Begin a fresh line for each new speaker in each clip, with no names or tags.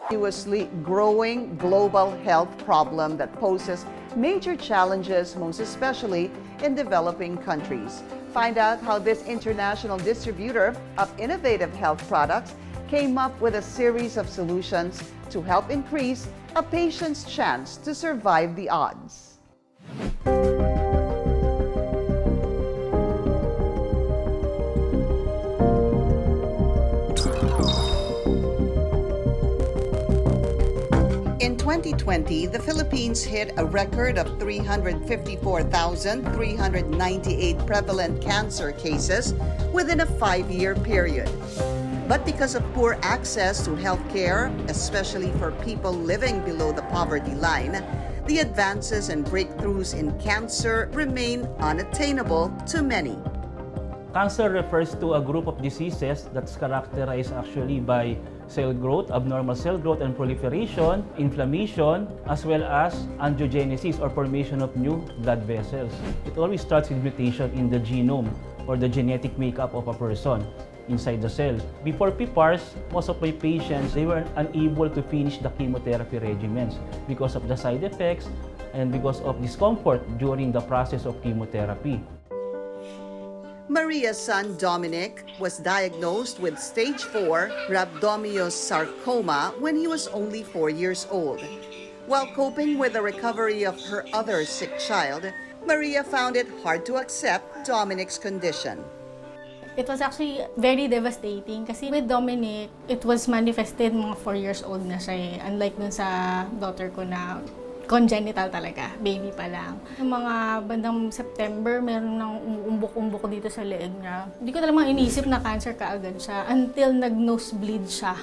continuously growing global health problem that poses major challenges, most especially in developing countries. Find out how this international distributor of innovative health products came up with a series of solutions to help increase a patient's chance to survive the odds. In 2020, the Philippines hit a record of 354,398 prevalent cancer cases within a 5-year period. But because of poor access to health care, especially for people living below the poverty line, the advances and breakthroughs in cancer remain unattainable to many.
Cancer refers to a group of diseases that's characterized actually by cell growth, abnormal cell growth and proliferation, inflammation, as well as angiogenesis or formation of new blood vessels. It always starts with mutation in the genome or the genetic makeup of a person inside the cell. Before PPARs, most of my patients, they were unable to finish the chemotherapy regimens because of the side effects and because of discomfort during the process of chemotherapy.
Maria's son Dominic was diagnosed with stage 4 rhabdomyosarcoma when he was only 4 years old. While coping with the recovery of her other sick child, Maria found it hard to accept Dominic's condition.
It was actually very devastating kasi with Dominic, it was manifested mga 4 years old na siya eh. Unlike dun sa daughter ko na congenital talaga, baby pa lang. Yung mga bandang September, meron ng umuumbok-umbok dito sa leeg niya. Hindi ko talagang iniisip na cancer kaagad siya until nag-nosebleed siya.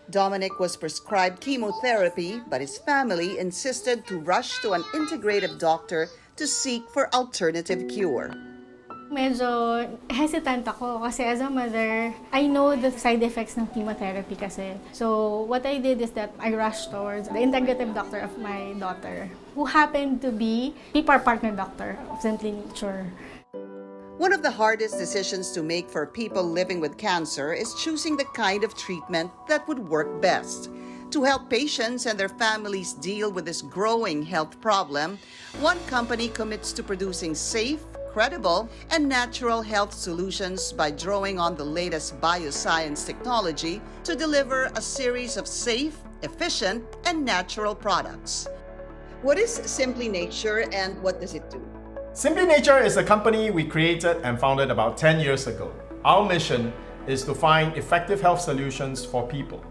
Dominic was prescribed chemotherapy, but his family insisted to rush to an integrative doctor to seek for alternative cure.
Medyo hesitant ako kasi as a mother, I know the side effects ng chemotherapy kasi. So what I did is that I rushed towards the integrative doctor of my daughter, who happened to be PPAR partner doctor of Simply Nature.
One of the hardest decisions to make for people living with cancer is choosing the kind of treatment that would work best. To help patients and their families deal with this growing health problem, one company commits to producing safe, credible, and natural health solutions by drawing on the latest bioscience technology to deliver a series of safe, efficient, and natural products. What is Simply Nature and what does it do?
Simply Nature is a company we created and founded about 10 years ago. Our mission is to find effective health solutions for people.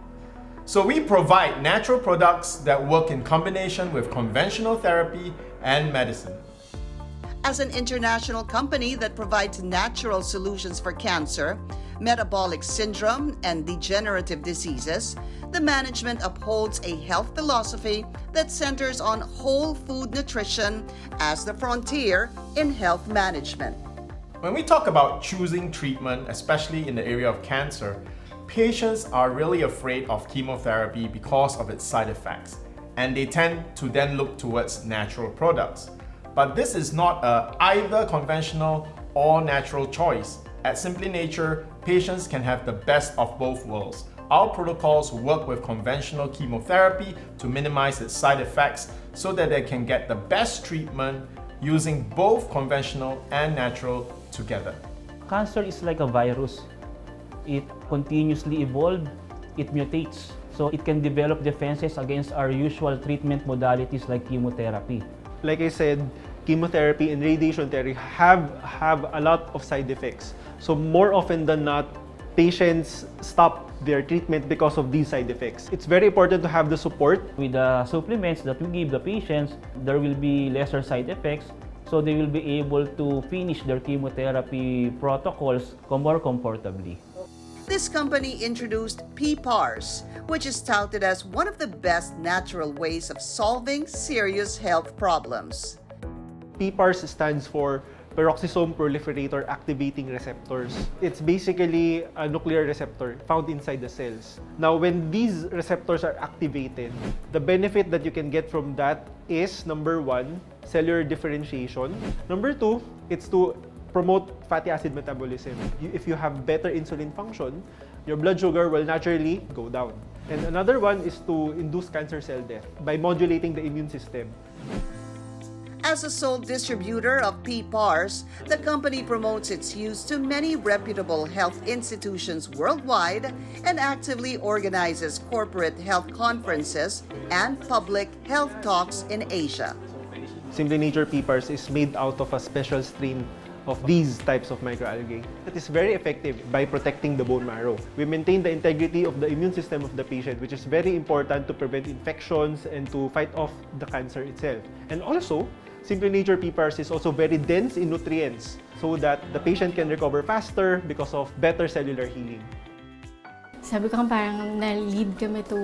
So we provide natural products that work in combination with conventional therapy and medicine.
As an international company that provides natural solutions for cancer, metabolic syndrome, and degenerative diseases, the management upholds a health philosophy that centers on whole food nutrition as the frontier in health management.
When we talk about choosing treatment, especially in the area of cancer, patients are really afraid of chemotherapy because of its side effects, and they tend to then look towards natural products. But this is not either conventional or natural choice. At Simply Nature, patients can have the best of both worlds. Our protocols work with conventional chemotherapy to minimize its side effects so that they can get the best treatment using both conventional and natural together.
Cancer is like a virus. It continuously evolves, it mutates. So it can develop defenses against our usual treatment modalities like chemotherapy.
Like I said, chemotherapy and radiation therapy have a lot of side effects. So more often than not, patients stop their treatment because of these side effects. It's very important to have the support.
With the supplements that we give the patients, there will be lesser side effects, so they will be able to finish their chemotherapy protocols more comfortably.
This company introduced PPARs, which is touted as one of the best natural ways of solving serious health problems.
PPARs stands for peroxisome proliferator activating receptors. It's basically a nuclear receptor found inside the cells. Now, when these receptors are activated, the benefit that you can get from that is, number one, cellular differentiation. Number two, it's to promote fatty acid metabolism. If you have better insulin function, your blood sugar will naturally go down. And another one is to induce cancer cell death by modulating the immune system.
As a sole distributor of PPARs, the company promotes its use to many reputable health institutions worldwide and actively organizes corporate health conferences and public health talks in Asia.
Simply Nature PPARs is made out of a special strain of these types of microalgae. It is very effective by protecting the bone marrow. We maintain the integrity of the immune system of the patient, which is very important to prevent infections and to fight off the cancer itself. And also, Simply Nature PPARs is also very dense in nutrients so that the patient can recover faster because of better cellular healing.
Sabi ko parang na-lead kami to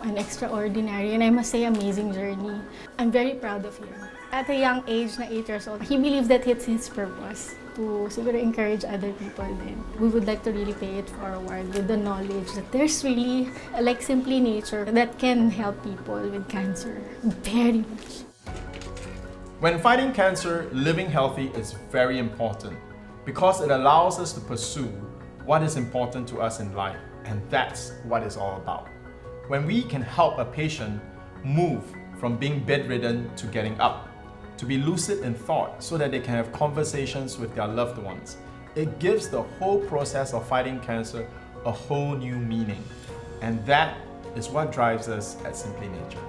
an extraordinary and I must say amazing journey. I'm very proud of him. At a young age, na 8 years old, he believed that it's his purpose to siguro encourage other people then. We would like to really pay it forward with the knowledge that there's really like Simply Nature that can help people with cancer very much.
When fighting cancer, living healthy is very important because it allows us to pursue what is important to us in life, and that's what it's all about. When we can help a patient move from being bedridden to getting up, to be lucid in thought so that they can have conversations with their loved ones, it gives the whole process of fighting cancer a whole new meaning. And that is what drives us at Simply Nature.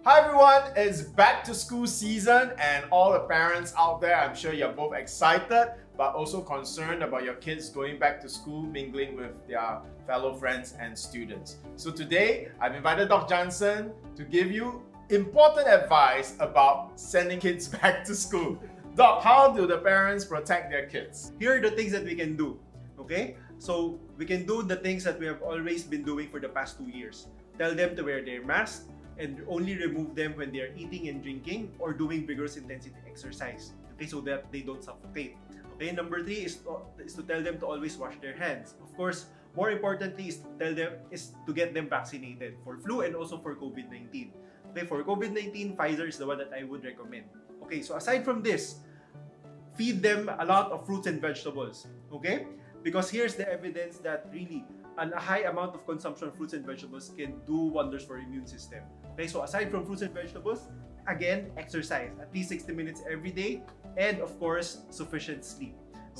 Hi everyone, it's back to school season and all the parents out there, I'm sure you're both excited but also concerned about your kids going back to school, mingling with their fellow friends and students. So today, I've invited Dr. Jansen to give you important advice about sending kids back to school. Doc, how do the parents protect their kids?
Here are the things that we can do, okay? So we can do the things that we have always been doing for the past 2 years. Tell them to wear their mask and only remove them when they are eating and drinking or doing vigorous intensity exercise, okay, so that they don't suffocate. Okay, number 3 is to tell them to always wash their hands. Of course, more importantly is to get them vaccinated for flu and also for COVID-19. Okay, for COVID-19, Pfizer is the one that I would recommend. Okay, so aside from this, feed them a lot of fruits and vegetables. Okay, because here's the evidence that really a high amount of consumption of fruits and vegetables can do wonders for immune system. Okay, so aside from fruits and vegetables, again, exercise at least 60 minutes every day, and of course, sufficient sleep.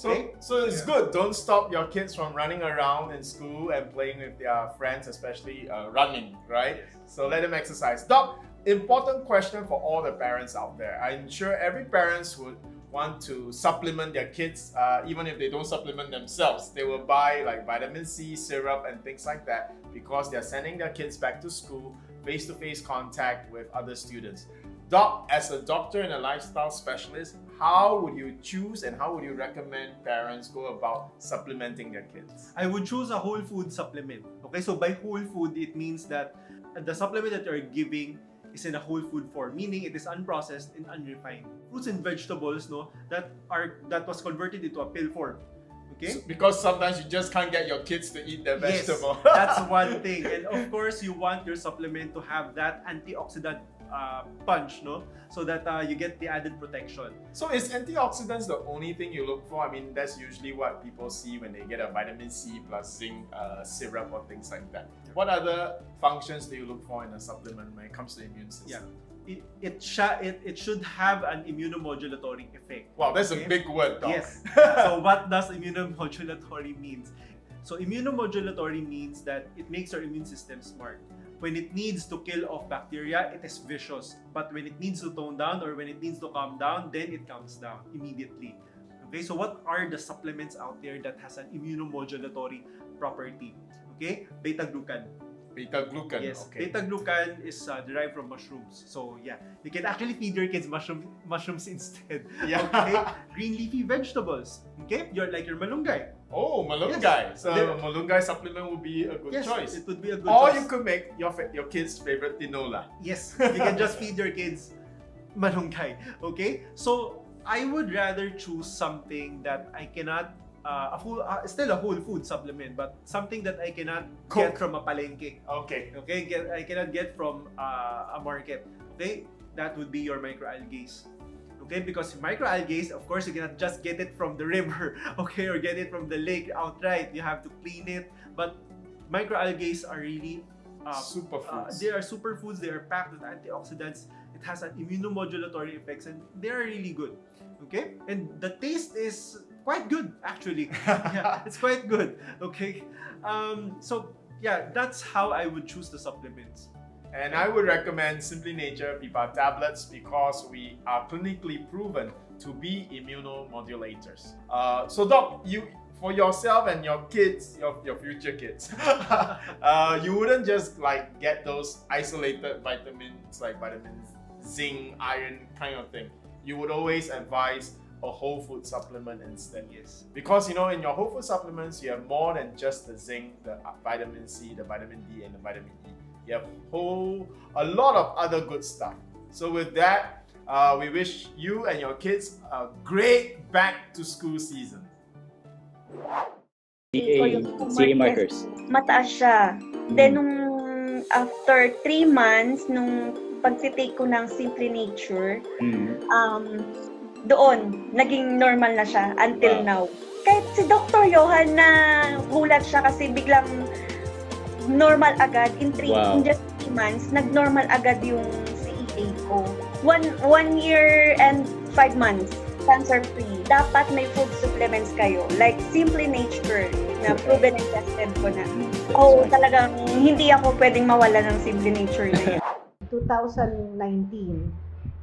Okay?
So it's good. Don't stop your kids from running around in school and playing with their friends, especially running, right? So let them exercise. Doc, important question for all the parents out there. I'm sure every parent would want to supplement their kids, even if they don't supplement themselves. They will buy like vitamin C syrup and things like that because they're sending their kids back to school, face-to-face contact with other students. Doc, as a doctor and a lifestyle specialist, how would you choose and how would you recommend parents go about supplementing their kids?
I would choose a whole food supplement. Okay, so by whole food, it means that the supplement that you're giving is in a whole food form, meaning it is unprocessed and unrefined. Fruits and vegetables, that was converted into a pill form. Okay?
So, because sometimes you just can't get your kids to eat their vegetable.
Yes, that's one thing. And of course, you want your supplement to have that antioxidant punch, no? So that you get the added protection.
So is antioxidants the only thing you look for? I mean, that's usually what people see when they get a vitamin C plus zinc syrup or things like that. What other functions do you look for in a supplement when it comes to immune system?
It should have an immunomodulatory effect.
Wow, that's a
Okay?
big word, Doc.
Yes. So what does immunomodulatory means? So immunomodulatory means that it makes our immune system smart. When it needs to kill off bacteria, it is vicious. But when it needs to tone down or when it needs to calm down, then it calms down immediately. Okay, so what are the supplements out there that has an immunomodulatory property? Okay, beta-glucan.
Beta-glucan.
Yes,
Okay.
beta-glucan is derived from mushrooms. So yeah, you can actually feed your kids mushrooms instead.
Yeah.
Okay, green leafy vegetables. Okay, your malunggay.
Oh, malunggay.
Yes.
So
There-
malunggay supplement would be a good
Yes,
choice.
it would be a good
Or
choice.
you could make your kids' favorite tinola.
Yes, you can just feed your kids malunggay. Okay, so I would rather choose something that I cannot still a whole food supplement, but something that I cannot get
Cook.
from a palengke.
Okay.
Okay, I cannot get from a market. Okay, that would be your microalgae. Okay, because microalgae, of course, you cannot just get it from the river, okay, or get it from the lake outright. You have to clean it. But microalgae are really
Superfoods.
they are superfoods. They are packed with antioxidants. It has an immunomodulatory effects, and they are really good. Okay, and the taste is quite good actually. Yeah, it's quite good. Okay, so yeah, that's how I would choose the supplements.
And I would recommend Simply Nature Pipa tablets because we are clinically proven to be immunomodulators. So Doc, you for yourself and your kids, your future kids, you wouldn't just like get those isolated vitamins like vitamins, zinc, iron kind of thing. You would always advise a whole food supplement instead.
Yes.
Because in your whole food supplements, you have more than just the zinc, the vitamin C, the vitamin D, and the vitamin E. You have a lot of other good stuff. So with that, we wish you and your kids a great back to school season.
CA markers.
Mataas siya. Then, nung after 3 months, nung pag-take ko ng Simply Nature, doon, naging normal na siya until now. Kahit si Dr. Johan na gulat siya kasi biglang normal agad in just 3 months, nag-normal agad yung CEA ko. 1 year and 5 months, cancer-free. Dapat may food supplements kayo, like Simply Nature, na proven and tested ko na. Oh, talagang hindi ako pwedeng mawala ng Simply Nature na yan.
2019,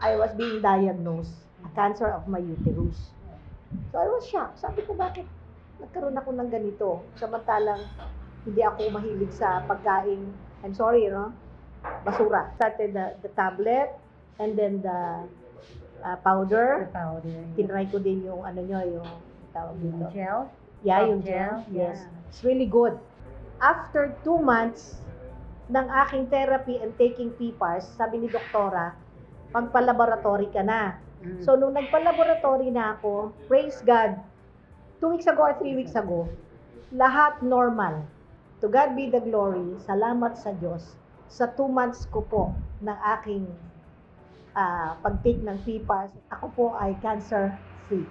I was being diagnosed a cancer of my uterus. So I was shocked. Sabi ko, bakit nagkaroon ako ng ganito? Samantalang hindi ako mahilig sa pagkain. I'm sorry, basura. Started the tablet and then the powder. Tinry ko din yung yung tawag dito.
Gel?
Yeah, yung gel. Yes. It's really good. After 2 months ng aking therapy and taking PPARs, sabi ni doktora, magpa-laboratory ka na. So, nung nagpa-laboratory na ako, praise God, 2 weeks ago or 3 weeks ago, lahat normal. To God be the glory. Salamat sa Diyos. Sa 2 months ko po ng aking pag-take ng PPARs, ako po ay cancer-free.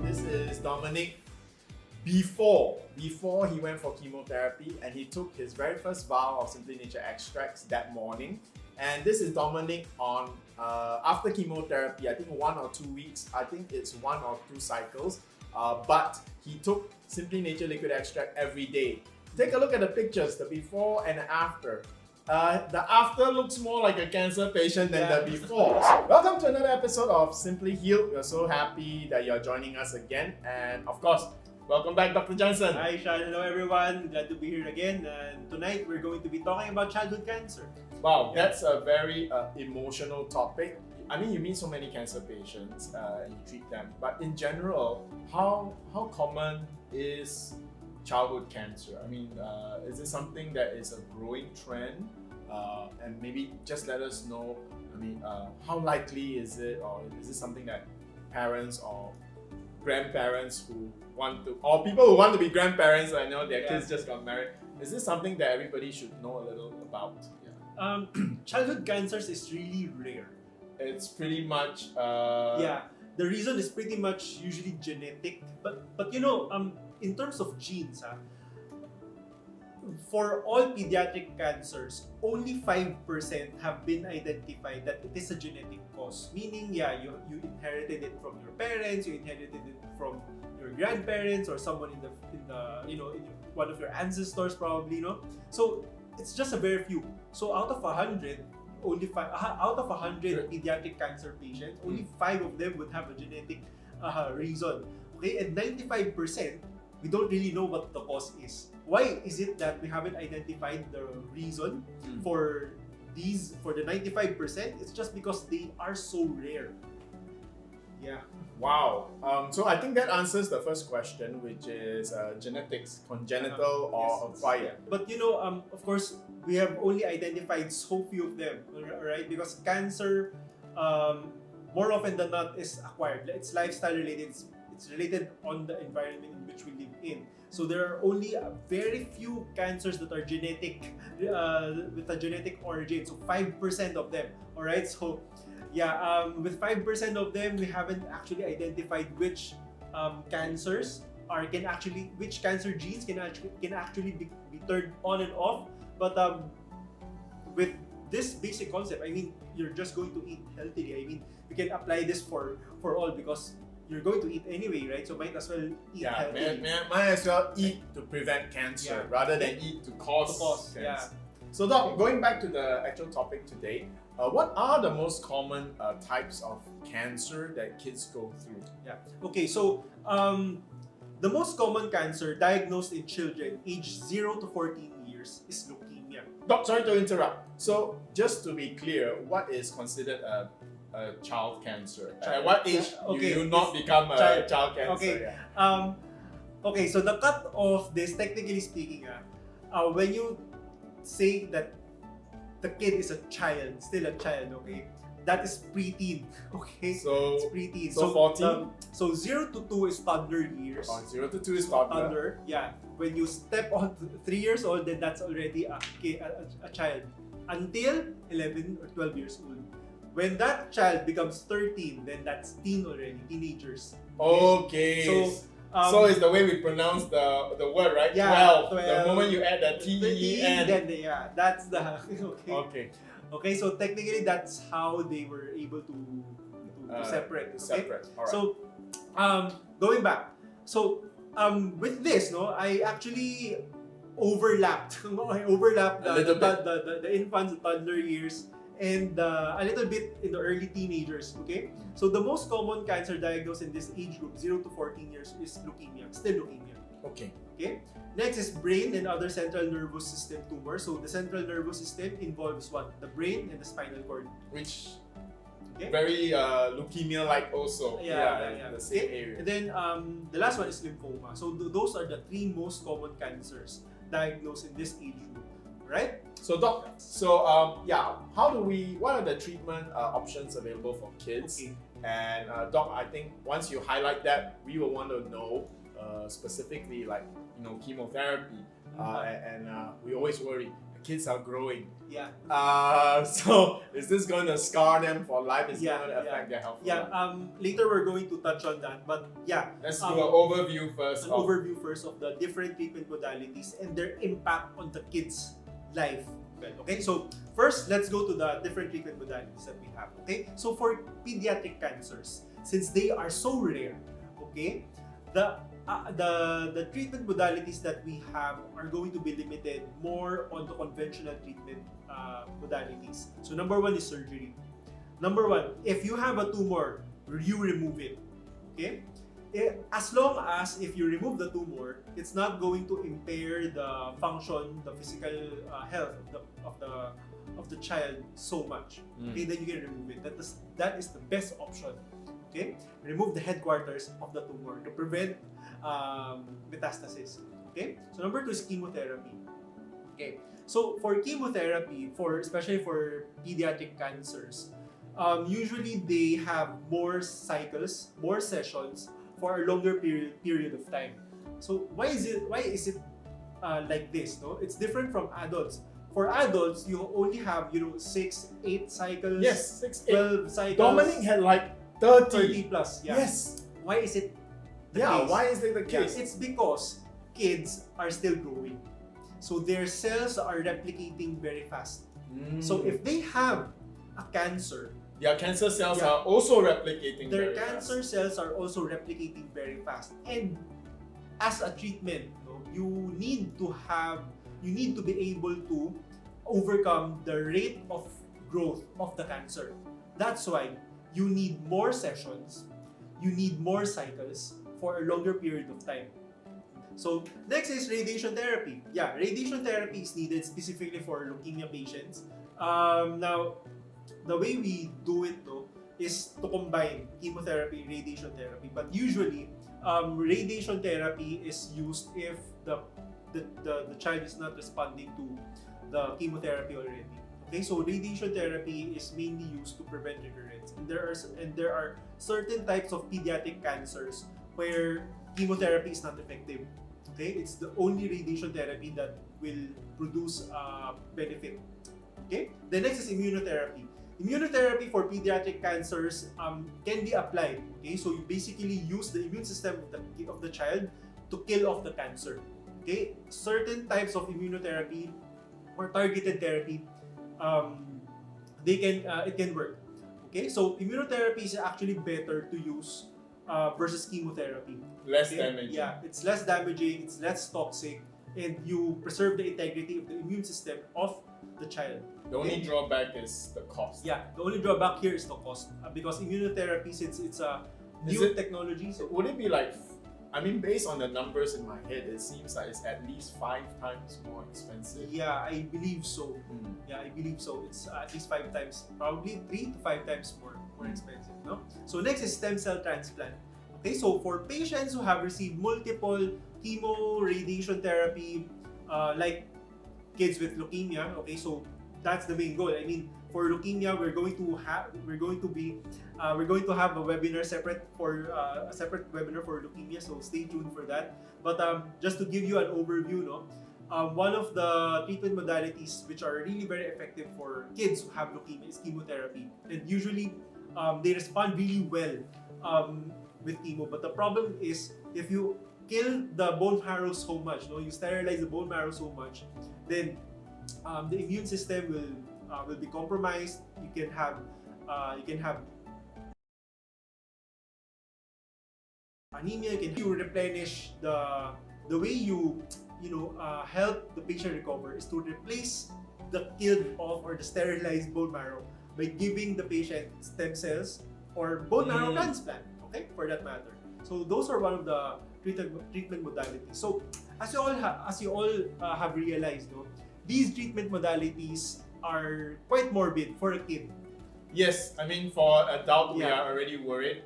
This is Dominic before he went for chemotherapy, and he took his very first vial of Simply Nature extracts that morning. And this is Dominic on after chemotherapy, I think 1 or 2 weeks, I think it's 1 or 2 cycles, but he took Simply Nature liquid extract every day. Take a look at the pictures, the before and the after. The after looks more like a cancer patient than the before. Welcome to another episode of Simply Healed. We're so happy that you're joining us again. And of course, welcome back, Dr. Jansen.
Hi, Sean. Hello, everyone. Glad to be here again. And tonight, we're going to be talking about childhood cancer.
Wow, that's a very emotional topic. I mean, you meet so many cancer patients and you treat them. But in general, how common is childhood cancer? I mean, is it something that is a growing trend? And maybe just let us know, I mean, how likely is it, or is it something that parents or grandparents who want to, or people who want to be grandparents, I know their kids just got married, is this something that everybody should know a little about?
Childhood cancers is really rare.
It's pretty much
the reason is pretty much usually genetic, but you know, in terms of genes, for all pediatric cancers, only 5% have been identified that it is a genetic cause. Meaning, you inherited it from your parents, you inherited it from your grandparents, or someone in one of your ancestors, probably, So it's just a very few. So out of 100, out of 100 pediatric cancer patients, only 5 of them would have a genetic reason. Okay, and 95%, we don't really know what the cause is. Why is it that we haven't identified the reason for the 95%? It's just because they are so rare. Yeah.
Wow. So I think that answers the first question, which is genetics, congenital or acquired.
But of course, we have only identified so few of them, right? Because cancer, more often than not, is acquired. It's lifestyle related. It's related on the environment in which we live in. So there are only very few cancers that are genetic, with a genetic origin. So 5% of them. All right. So with 5% of them, we haven't actually identified which cancers which cancer genes can actually be turned on and off. But with this basic concept, I mean, you're just going to eat healthily. I mean, we can apply this for all, because you're going to eat anyway, right? So might as well eat healthily.
Might as well eat to prevent cancer rather than eat to cause cancer.
Yeah.
So Doc, going back to the actual topic today, what are the most common types of cancer that kids go through?
Yeah. Okay, so the most common cancer diagnosed in children aged 0 to 14 years is leukemia.
Doc, sorry to interrupt. So just to be clear, what is considered a child cancer? At what age do you not become a child cancer?
Okay. Okay, so the cut of this, technically speaking, when you say that the kid is still a child, okay, that is preteen, okay?
So
it's preteen.
So 14?
So 0 to 2 is toddler years.
0 to 2 is toddler.
Yeah. When you step on to 3 years old, then that's already a child. Until 11 or 12 years old. When that child becomes 13, then that's teen already, teenagers.
Okay. So it's the way we pronounce the word, right? 12. The moment you add the T-E-N.
Then that's the
Okay.
Okay, so technically that's how they were able to separate. Okay?
Separate. All right.
So going back. So with this, I actually overlapped. I overlapped the infants, the toddler years, and a little bit in the early teenagers, okay? So the most common cancer diagnosed in this age group, 0 to 14 years, is leukemia, still leukemia.
Okay.
Next is brain and other central nervous system tumor. So the central nervous system involves what? The brain and the spinal cord.
Which very leukemia-like also. The same area.
And then the last one is lymphoma. So those are the 3 most common cancers diagnosed in this age group, right?
So Doc, what are the treatment options available for kids?
Okay.
And Doc, I think once you highlight that, we will want to know specifically, like, chemotherapy. And we always worry, kids are growing.
Yeah.
So is this going to scar them for life? Is it
Yeah,
going to affect their health? for
Yeah.
life?
Later we're going to touch on that, but yeah.
Let's do an overview first.
An overview first of the different treatment modalities and their impact on the kid's life. Okay, so first, let's go to the different treatment modalities that we have. Okay, so for pediatric cancers, since they are so rare, okay, the treatment modalities that we have are going to be limited more on the conventional treatment modalities. So number one is surgery. Number one, if you have a tumor, you remove it. Okay. As long as if you remove the tumor, it's not going to impair the function, the physical health of the child so much. Okay, then you can remove it. That is the best option. Okay, remove the headquarters of the tumor to prevent metastasis. Okay, so number two is chemotherapy. Okay, so for chemotherapy, especially for pediatric cancers, usually they have more cycles, more sessions for a longer period of time. So why is it like this? No, it's different from adults. For adults, you only have 6, 8 cycles.
Yes, 6,
12 cycles.
Dominic had like 30.
30 plus. Yeah.
Yes.
Why is it the
Yeah,
case?
why is it the case?
Yeah, it's because kids are still growing. So their cells are replicating very fast. So if they have a cancer,
their cancer cells are also replicating
their
very
cancer
fast.
cells are also replicating very fast. And as a treatment, you need to be able to overcome the rate of growth of the cancer. That's why you need more sessions, you need more cycles for a longer period of time. So next is radiation therapy. Yeah, radiation therapy is needed specifically for leukemia patients. Now, the way we do it is to combine chemotherapy and radiation therapy. But usually, radiation therapy is used if the child is not responding to the chemotherapy already. Okay, so radiation therapy is mainly used to prevent recurrence. And there are certain types of pediatric cancers where chemotherapy is not effective. Okay, it's the only radiation therapy that will produce benefit. Okay, the next is immunotherapy. Immunotherapy for pediatric cancers can be applied. Okay, so you basically use the immune system of the child to kill off the cancer. Okay, certain types of immunotherapy or targeted therapy, it can work. Okay, so immunotherapy is actually better to use versus chemotherapy.
Less damaging.
Yeah, it's less damaging, it's less toxic, and you preserve the integrity of the immune system of the child.
The only drawback is the cost.
Yeah, the only drawback here is the cost because immunotherapy, since it's a new technology, so
would it be like? I mean, based on the numbers in my head, it seems like it's at least 5 times more expensive.
Yeah, I believe so. Yeah, I believe so. It's at least 5 times, probably 3 to 5 times more expensive. No. So next is stem cell transplant. Okay, so for patients who have received multiple chemo, radiation therapy, like kids with leukemia. Okay, so that's the main goal. I mean, for leukemia, we're going to have a webinar a separate webinar for leukemia. So stay tuned for that. But just to give you an overview, one of the treatment modalities which are really very effective for kids who have leukemia is chemotherapy, and usually they respond really well with chemo. But the problem is if you kill the bone marrow so much, you sterilize the bone marrow so much, then the immune system will be compromised. You can have anemia. You replenish the way you help the patient recover is to replace the killed off or the sterilized bone marrow by giving the patient stem cells or bone marrow transplant. Okay, for that matter. So those are one of the treatment modalities. So as you all have realized, these treatment modalities are quite morbid for a kid.
Yes, I mean for adult we are already worried.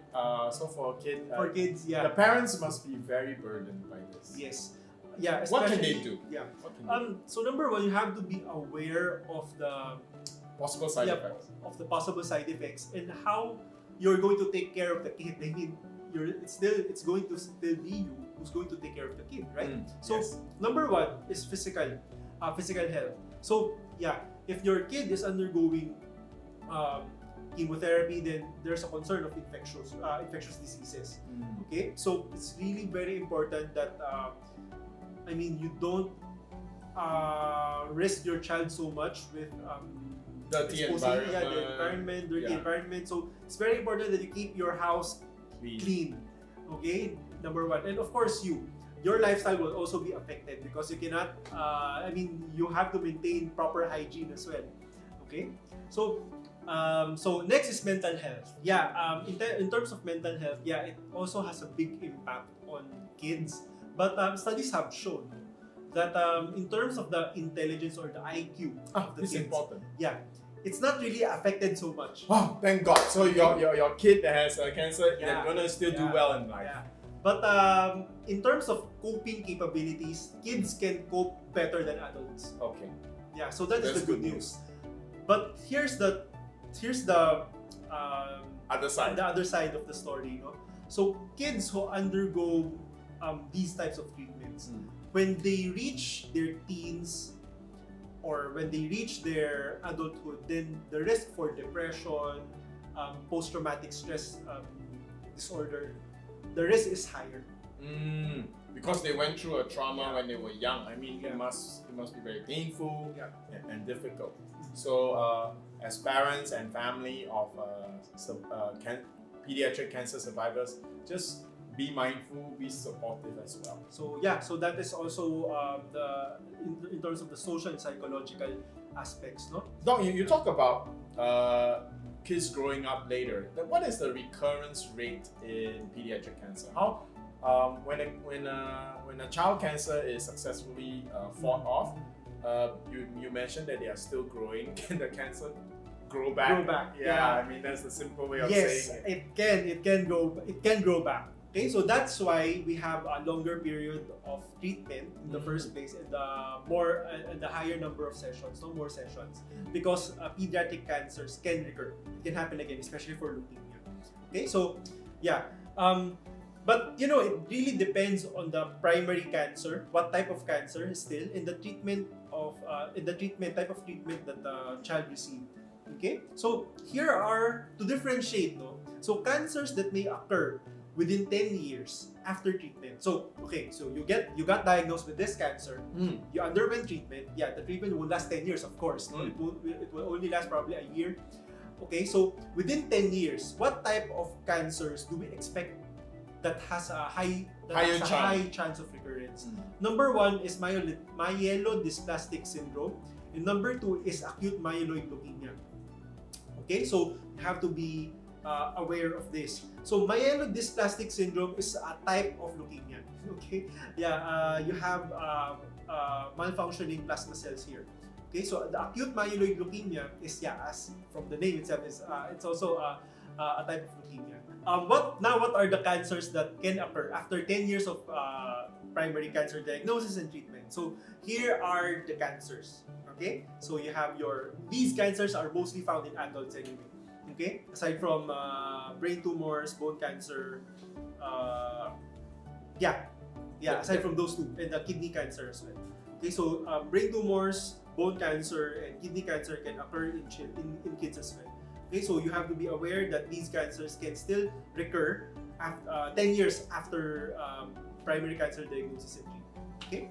So for a kid,
for kids,
the parents must be very burdened by this.
Yes, yeah.
What can they do?
Yeah. So number one, you have to be aware of the
possible side effects.
Of the possible side effects and how you're going to take care of the kid. I mean, it's going to still be you who's going to take care of the kid, right? So number one is physical health. So yeah, if your kid is undergoing chemotherapy, then there's a concern of infectious diseases. Okay, so it's really very important that you don't risk your child so much with
Dirty
dirty environment. So it's very important that you keep your house clean. Okay, number one, and of course your lifestyle will also be affected because you cannot. You have to maintain proper hygiene as well. Okay, so next is mental health. Yeah, in terms of mental health, yeah, it also has a big impact on kids. But studies have shown that in terms of the intelligence or the IQ of the
it's
kids,
important.
yeah, it's not really affected so much.
Wow, thank God. So your kid that has cancer,
Yeah.
they're gonna still do well in life.
Yeah. But in terms of coping capabilities, kids can cope better than adults.
Okay.
Yeah, so that is
That's
the good news. But here's the
Other side.
the other side of the story, no? So kids who undergo these types of treatments, when they reach their teens or when they reach their adulthood, then the risk for depression, post-traumatic stress disorder, the risk is higher.
Because they went through a trauma when they were young. I mean,
Yeah.
it must be very painful
Yeah.
and difficult. So, as parents and family of pediatric cancer survivors, just be mindful, be supportive as well.
So yeah, so that is also in terms of the social and psychological aspects, no?
Doc, you talk about kids growing up later. What is the recurrence rate in pediatric cancer? How when a child cancer is successfully fought off, you mentioned that they are still growing. Can the cancer grow back?
Grow back.
Yeah, I mean that's the simple way of saying it.
It can grow back. Okay, so that's why we have a longer period of treatment in the first place, and the higher number of sessions, no more sessions, because pediatric cancers can recur. It can happen again, especially for leukemia. Okay, so yeah, but it really depends on the primary cancer, what type of cancer still, in the treatment type of treatment that the child received. Okay, so here are to differentiate, no. So cancers that may occur within 10 years after treatment. So you got diagnosed with this cancer, you underwent treatment. Yeah, the treatment will last 10 years, of course. No? It will only last probably a year. Okay, so within 10 years, what type of cancers do we expect that has a high chance of recurrence? Number one is myelodysplastic syndrome, and number two is acute myeloid leukemia. Okay, so you have to be aware of this. So myelodysplastic syndrome is a type of leukemia. Okay, yeah, you have malfunctioning plasma cells here. Okay, so the acute myeloid leukemia is, as from the name itself, is it's also a type of leukemia. What are the cancers that can occur after 10 years of primary cancer diagnosis and treatment? So here are the cancers. Okay, so you have these cancers are mostly found in adults anyway. Okay, aside from brain tumors, bone cancer, aside from those two, and the kidney cancer as well. Okay, so brain tumors, bone cancer, and kidney cancer can occur in kids as well. Okay, so you have to be aware that these cancers can still recur after 10 years after primary cancer diagnosis and treatment. Okay.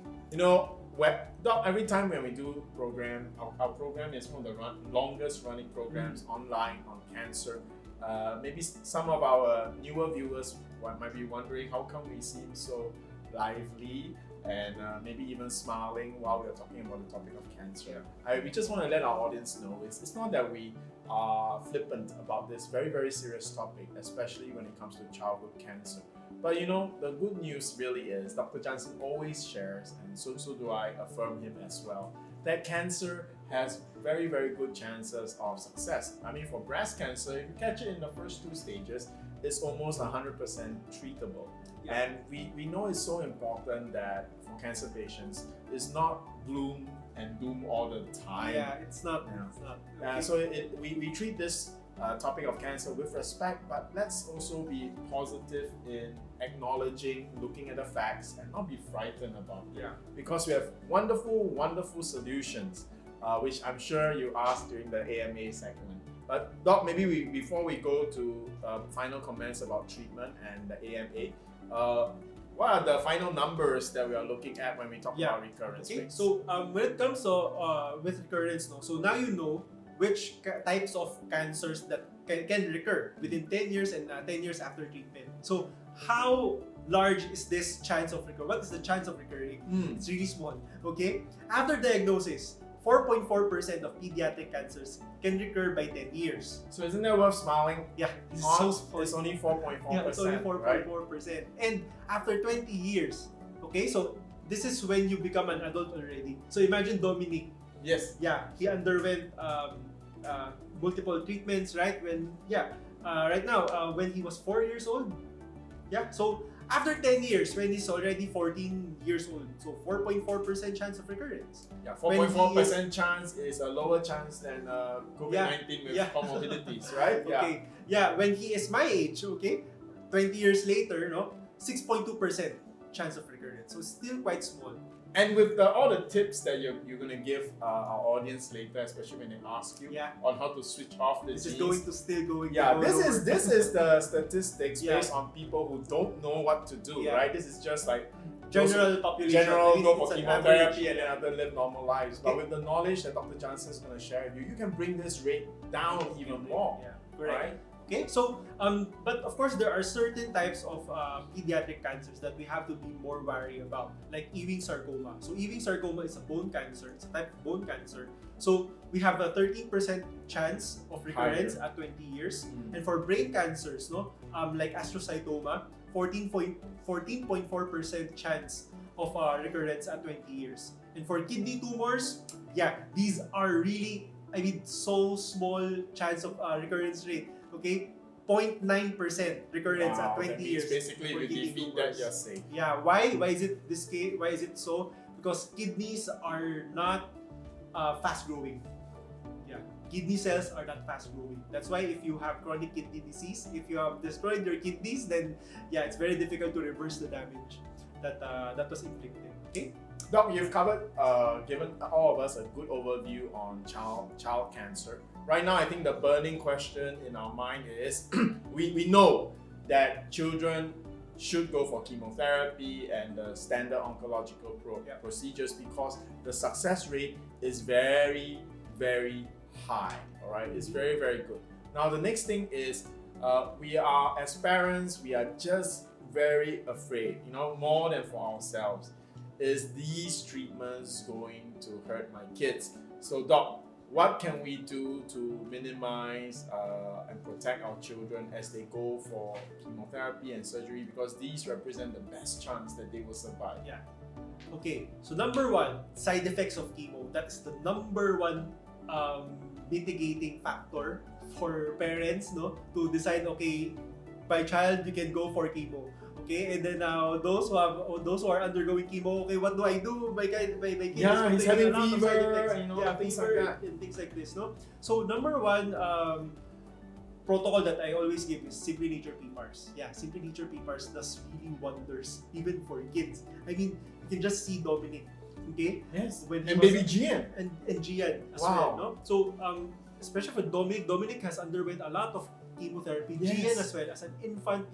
Doc, every time when we do program, our program is one of the longest running programs online on cancer. Maybe some of our newer viewers might be wondering how come we seem so lively and maybe even smiling while we're talking about the topic of cancer. We just want to let our audience know it's not that we are flippant about this very, very serious topic, especially when it comes to childhood cancer. But the good news really is Dr. Jansen always shares, and so do I affirm him as well, that cancer has very, very good chances of success. I mean, for breast cancer, if you catch it in the first 2 stages, it's almost 100% treatable.
Yeah.
And we know it's so important that for cancer patients, it's not gloom and doom all the time.
Yeah, it's not.
Yeah.
It's not. Okay.
So we treat this topic of cancer with respect, but let's also be positive in acknowledging, looking at the facts, and not be frightened about it.
Yeah.
Because we have wonderful, wonderful solutions which I'm sure you asked during the AMA segment. But Doc, maybe before we go to final comments about treatment and the AMA, what are the final numbers that we are looking at when we talk about recurrence rates?
So when it comes to with recurrence, no, so now you know which types of cancers that can recur within 10 years and 10 years after treatment. So how large is this chance of recurrence? What is the chance of recurring? It's really small. Okay. After diagnosis, 4.4% of pediatric cancers can recur by 10 years.
So isn't that worth smiling?
Yeah, it's
On?
so small.
It's only 4.4%.
Yeah, it's only
right?
4.4%. And after 20 years, okay, so this is when you become an adult already. So imagine Dominic.
Yes.
Yeah, he underwent multiple treatments, right? Right now, when he was 4 years old. Yeah, so after 10 years, when he's already 14 years old, so 4.4% chance of recurrence.
Yeah, 4.4% chance is a lower chance than COVID-19 with comorbidities, right?
Okay. Yeah, when he is my age, okay, 20 years later, no, 6.2% chance of recurrence. So still quite small.
And with all the tips that you're going to give our audience later, especially when they ask you on how to switch off the
This
genes.
is going to still going.
Yeah, this is the statistics based on people who don't know what to do, right? This is just like
general population.
General go for
it's
chemotherapy and then other live normal lives. But with the knowledge that Dr. Jansen is going to share with you, you can bring this rate down even more.
Yeah, correct.
Right?
Okay, so but of course there are certain types of pediatric cancers that we have to be more wary about, like Ewing sarcoma. So Ewing sarcoma is a bone cancer. It's a type of bone cancer. So we have a 13% chance of recurrence at 20 years. And for brain cancers, no, like astrocytoma, 14.4% chance of recurrence at 20 years. And for kidney tumors, these are really, so small chance of recurrence rate. Okay, 0.9% recurrence at 20 years.
Basically, if you defeat that, you're safe.
Yeah, why is it this case? Why is it so? Because kidneys are not fast growing. Yeah, kidney cells are not fast growing. That's why if you have chronic kidney disease, if you have destroyed your kidneys, then it's very difficult to reverse the damage that was inflicted. Okay.
Doc, you've covered, given all of us a good overview on child cancer. Right now, I think the burning question in our mind is, we know that children should go for chemotherapy and the standard oncological procedures because the success rate is very, very high. All right, it's very, very good. Now, the next thing is, we are, as parents, we are just very afraid, more than for ourselves. Is these treatments going to hurt my kids? So, Doc, what can we do to minimize and protect our children as they go for chemotherapy and surgery, because these represent the best chance that they will survive?
Yeah. Okay, so number one, side effects of chemo. That's the number one mitigating factor for parents, to decide, okay, my child, you can go for chemo. Okay, and then those who are undergoing chemo, okay, what do I do? My kid
he's having fever,
things like that, and things like this, no. So number one protocol that I always give is Simply Nature PPARs. Yeah, Simply Nature PPARs does really wonders, even for kids. You can just see Dominic, okay?
Yes.
And
baby Gian.
And Gian as well, no. So especially for Dominic has underwent a lot of chemotherapy. Gian as well, as an infant,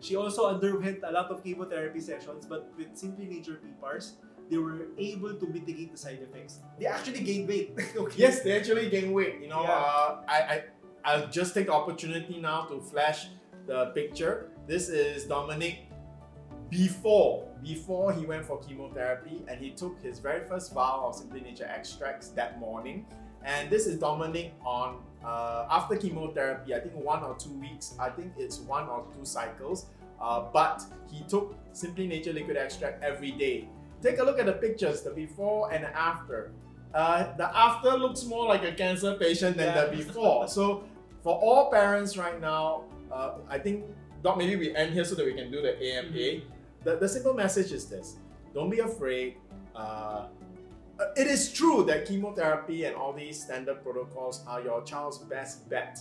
she also underwent a lot of chemotherapy sessions, but with Simply Nature PPARs, they were able to mitigate the side effects. They actually gained weight. Okay.
Yes, they actually gained weight. I'll just take the opportunity now to flash the picture. This is Dominic before he went for chemotherapy, and he took his very first vial of Simply Nature extracts that morning. And this is Dominic on after chemotherapy, I think 1 or 2 weeks, I think it's 1 or 2 cycles, but he took Simply Nature liquid extract every day. Take a look at the pictures, the before and the after. The after looks more like a cancer patient than the before. So for all parents right now, I think, Doc, maybe we end here so that we can do the AMA. The simple message is this: don't be afraid. It is true that chemotherapy and all these standard protocols are your child's best bet,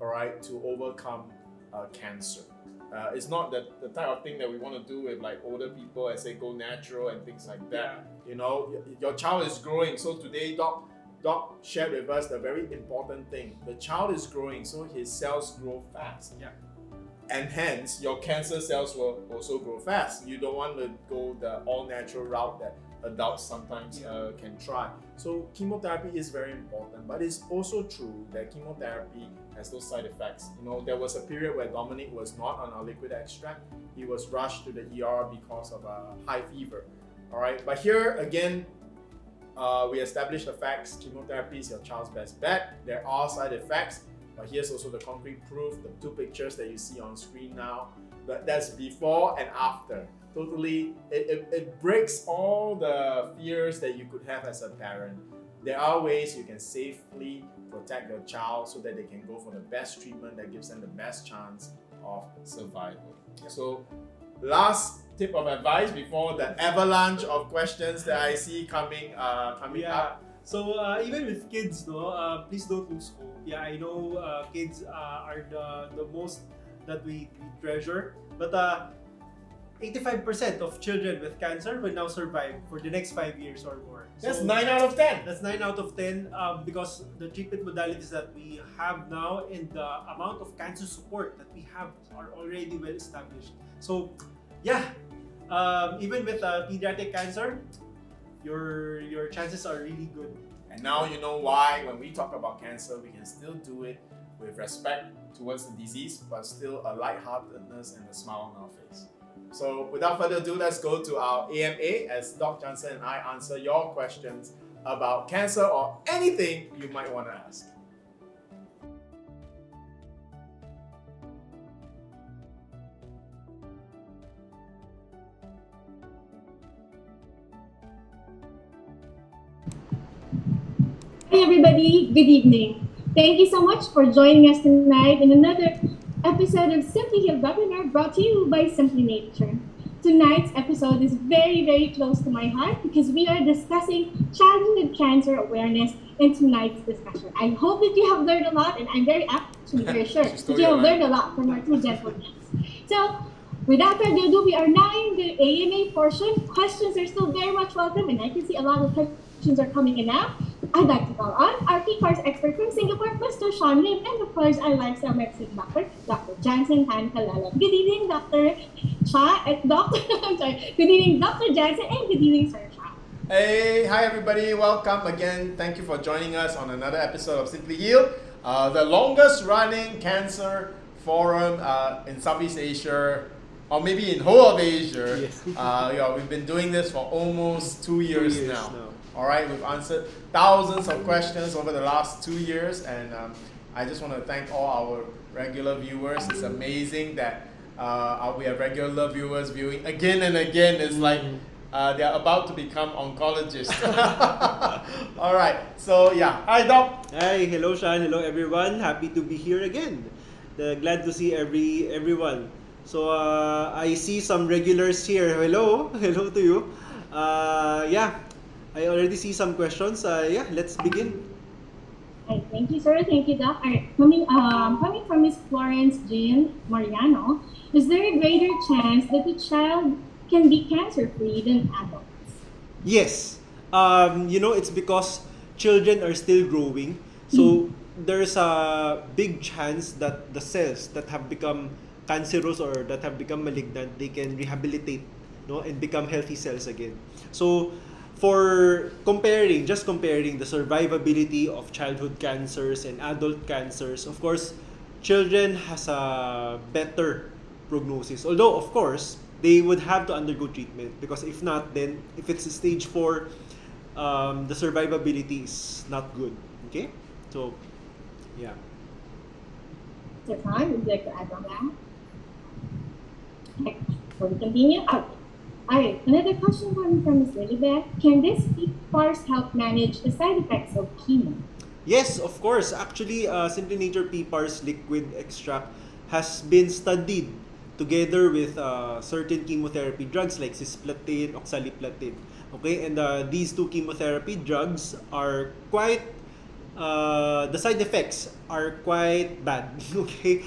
all right, to overcome cancer. It's not the type of thing that we want to do with like older people and say go natural and things like that. Your child is growing. So today, Doc, Doc shared with us the very important thing. The child is growing, so his cells grow fast.
Yeah.
And hence, your cancer cells will also grow fast. You don't want to go the all-natural route that adults sometimes can try. So chemotherapy is very important, but it's also true that chemotherapy has those side effects. You know, there was a period where Dominic was not on our liquid extract. He was rushed to the ER because of a high fever. All right, but here again, we established the facts. Chemotherapy is your child's best bet. There are side effects, but here's also the concrete proof, the two pictures that you see on screen now. That's before and after. Totally, it breaks all the fears that you could have as a parent. There are ways you can safely protect your child so that they can go for the best treatment that gives them the best chance of survival. So, last tip of advice before the avalanche of questions that I see coming up.
So even with kids, please don't lose hope. Yeah, I know kids are the most that we treasure, but 85% of children with cancer will now survive for the next 5 years or more.
That's 9 out of 10.
That's 9 out of 10 because the treatment modalities that we have now and the amount of cancer support that we have are already well established. So yeah, even with pediatric cancer, your chances are really good.
And now you know why when we talk about cancer, we can still do it with respect towards the disease, but still a lightheartedness and a smile on our face. So without further ado, let's go to our AMA as Doc Jansen and I answer your questions about cancer or anything you might want to ask.
Hi everybody, good evening. Thank you so much for joining us tonight in another episode of Simply Heal webinar brought to you by Simply Nature. Tonight's episode is very, very close to my heart because we are discussing childhood cancer awareness in tonight's discussion. I hope that you have learned a lot, and I'm actually very sure that you have learned a lot from our two gentlemen. So, without further ado, we are now in the AMA portion. Questions are still very much welcome, and I can see a lot of questions are coming in now. I'd like to call on our PFARS expert from Singapore, Mr. Sean Lim, and of course our lifestyle medicine doctor, Dr. Jansen and Calalan. Good evening, Dr. Good evening, Dr. Jansen, and good evening, Sir Cha.
Hey, hi everybody, welcome again. Thank you for joining us on another episode of Simply Heal, the longest running cancer forum in Southeast Asia, or maybe in whole of Asia.
Yes.
We've been doing this for almost 2 years now. All right, we've answered thousands of questions over the last 2 years, and I just want to thank all our regular viewers. It's amazing that we have regular viewers viewing again and again. It's like they're about to become oncologists. All right, so yeah, hi Doc.
Hi, hello Sean, hello everyone. Happy to be here again. Glad to see everyone. So I see some regulars here. Hello to you. I already see some questions. Let's begin.
Right, thank you, sir. Thank you, Doc. Right, coming from Miss Florence Jane Mariano, is there a greater chance that the child can be cancer-free than adults?
Yes. It's because children are still growing. So there's a big chance that the cells that have become cancerous or that have become malignant, they can rehabilitate, and become healthy cells again. So for comparing the survivability of childhood cancers and adult cancers, of course, children has a better prognosis. Although, of course, they would have to undergo treatment because if not, then if it's stage 4, the survivability is not good. Okay? So, yeah.
Sir Khan, would you like to add on that? Okay, so we continue. Alright, another question from Ms. Lilibeth. Can this PFARS help manage the side effects of chemo?
Yes, of course. Actually, Simply Nature PFARS liquid extract has been studied together with certain chemotherapy drugs like cisplatin, oxaliplatin. Okay, and these two chemotherapy drugs are quite the side effects are quite bad. Okay,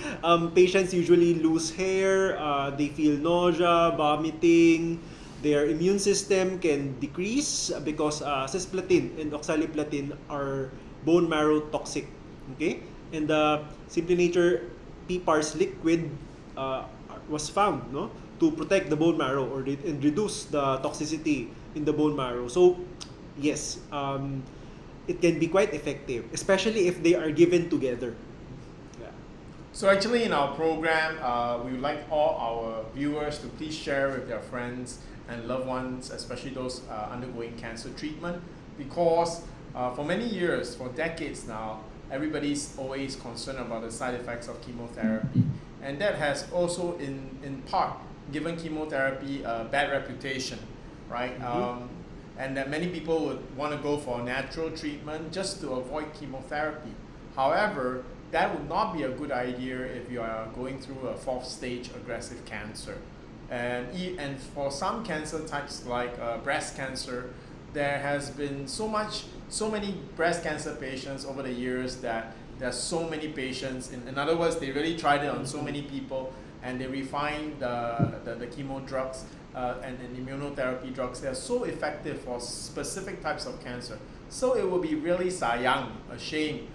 patients usually lose hair, they feel nausea, vomiting, their immune system can decrease because cisplatin and oxaliplatin are bone marrow toxic. Okay, and the Simply Nature PPARS liquid was found, no, to protect the bone marrow and reduce the toxicity in the bone marrow. So yes, it can be quite effective, especially if they are given together. Yeah.
So actually in our program, we would like all our viewers to please share with their friends and loved ones, especially those undergoing cancer treatment, because for many years, for decades now, everybody's always concerned about the side effects of chemotherapy. And that has also in part given chemotherapy a bad reputation, right? And that many people would want to go for a natural treatment just to avoid chemotherapy. However, that would not be a good idea if you are going through a 4th stage aggressive cancer. And for some cancer types like breast cancer, there has been so many breast cancer patients over the years that there's so many patients. In other words, they really tried it on so many people, and they refined the chemo drugs and immunotherapy drugs. They are so effective for specific types of cancer. So it would be really sayang, a shame,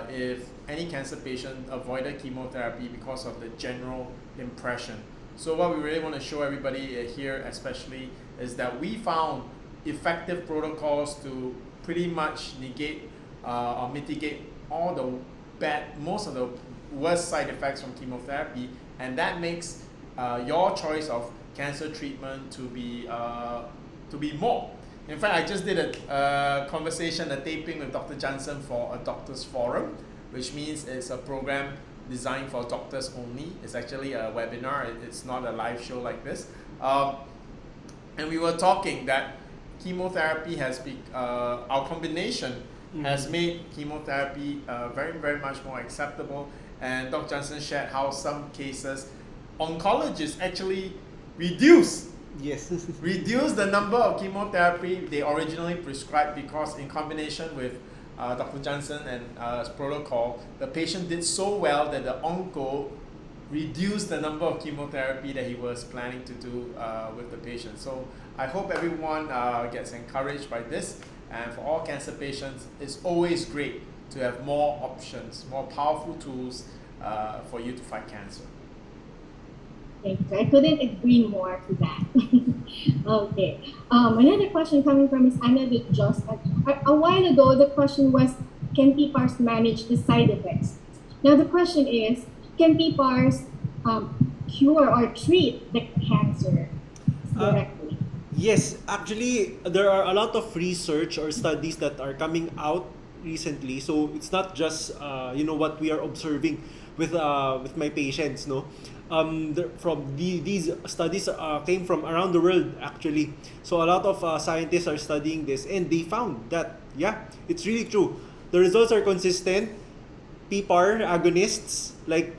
if any cancer patient avoided chemotherapy because of the general impression. So what we really want to show everybody here especially is that we found effective protocols to pretty much negate or mitigate all the most of the worst side effects from chemotherapy, and that makes your choice of cancer treatment to be more. In fact, I just did a conversation, a taping with Dr. Jansen for a doctor's forum, which means it's a program designed for doctors only. It's actually a webinar, it's not a live show like this. And we were talking that chemotherapy has been, our combination has made chemotherapy very, very much more acceptable. And Dr. Jansen shared how some cases, oncologists actually reduce the number of chemotherapy they originally prescribed, because in combination with Dr. Jansen and his protocol, the patient did so well that the onco reduced the number of chemotherapy that he was planning to do with the patient. So I hope everyone gets encouraged by this. And for all cancer patients, it's always great to have more options, more powerful tools for you to fight cancer.
Thank you. I couldn't agree more to that. Okay. Another question coming from Ms. Anna with Just. A while ago, the question was, can PPARs manage the side effects? Now the question is, can PPARs cure or treat the cancer directly?
Yes, actually, there are a lot of research or studies that are coming out recently. So it's not just what we are observing with my patients, no. These studies came from around the world actually. So a lot of scientists are studying this, and they found that it's really true. The results are consistent. PPAR agonists like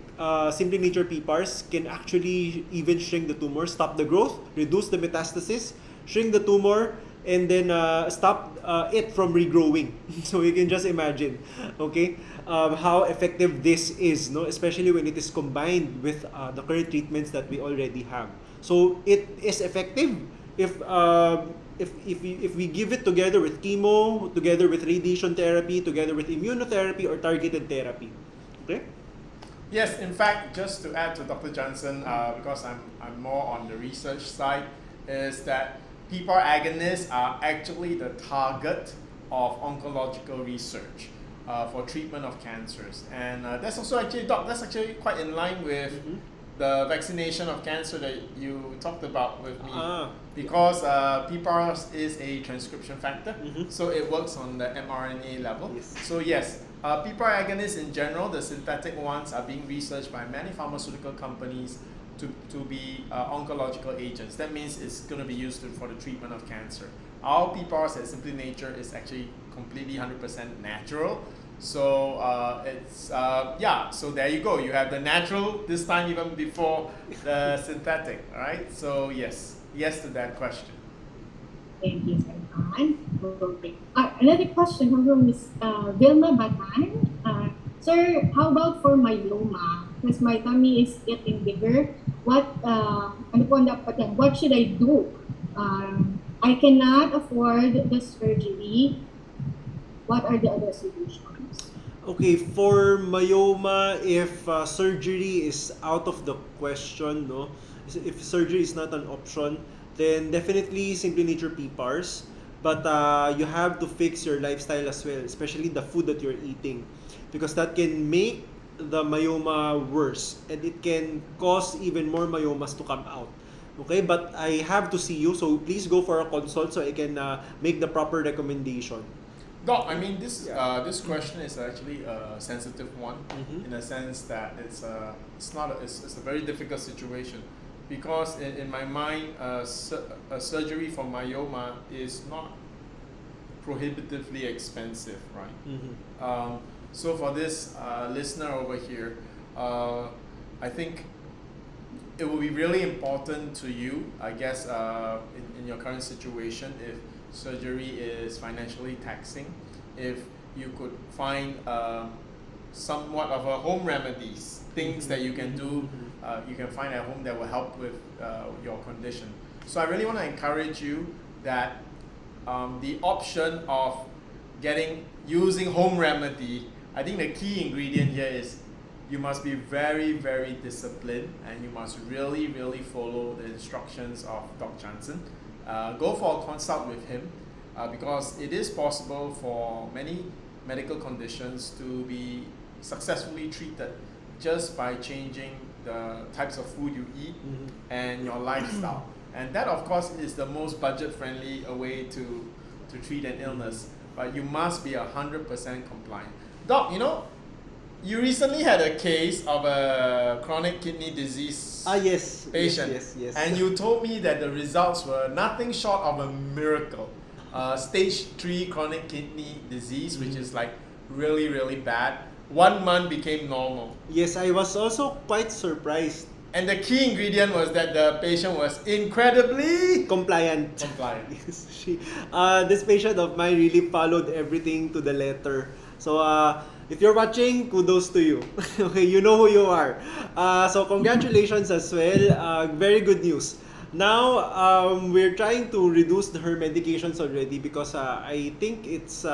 Simply Nature PPARs can actually even shrink the tumor, stop the growth, reduce the metastasis, shrink the tumor, and then stop it from regrowing. So you can just imagine, okay, how effective this is, no? Especially when it is combined with the current treatments that we already have. So it is effective if we give it together with chemo, together with radiation therapy, together with immunotherapy or targeted therapy. Okay.
Yes, in fact, just to add to Dr. Jansen, because I'm more on the research side, is that PPAR agonists are actually the target of oncological research for treatment of cancers. And that's also actually, Doc, that's actually quite in line with the vaccination of cancer that you talked about with me. Because PPAR is a transcription factor, so it works on the mRNA level. Yes. So yes, PPAR agonists in general, the synthetic ones, are being researched by many pharmaceutical companies to be oncological agents. That means it's going to be used for the treatment of cancer. Our PPARs at Simply Nature is actually completely 100% natural. So so there you go. You have the natural this time even before the synthetic, right? So yes to that question.
Thank you, Sir. Another question from Ms. Vilma Batan. Sir, how about for myeloma? Because my tummy is getting bigger. What should I do I cannot afford the surgery. What are the other solutions?
Okay, for myoma, if surgery is out of the question, no, if surgery is not an option, then definitely Simply Nature PPARs. But you have to fix your lifestyle as well, especially the food that you're eating, because that can make the myoma worse and it can cause even more myomas to come out. Okay, but I have to see you, so please go for a consult so I can make the proper recommendation.
Doc, I mean this question is actually a sensitive one in a sense that it's a very difficult situation because in my mind a surgery for myoma is not prohibitively expensive, right? So for this listener over here, I think it will be really important to you, I guess, in your current situation, if surgery is financially taxing, if you could find somewhat of a home remedies, things that you can do, you can find at home that will help with your condition. So I really want to encourage you that the option of using home remedy, I think the key ingredient here is you must be very, very disciplined and you must really, really follow the instructions of Dr. Jansen. Go for a consult with him because it is possible for many medical conditions to be successfully treated just by changing the types of food you eat and your lifestyle. And that, of course, is the most budget-friendly way to treat an illness. But you must be 100% compliant. Doc, you recently had a case of a chronic kidney disease patient.
Yes.
And you told me that the results were nothing short of a miracle. Stage 3 chronic kidney disease, which is like really, really bad. 1 month became normal.
Yes, I was also quite surprised.
And the key ingredient was that the patient was incredibly
compliant.
Yes,
this patient of mine really followed everything to the letter. So if you're watching, kudos to you. Okay, you know who you are. So congratulations as well. Very good news. Now we're trying to reduce her medications already because I think it's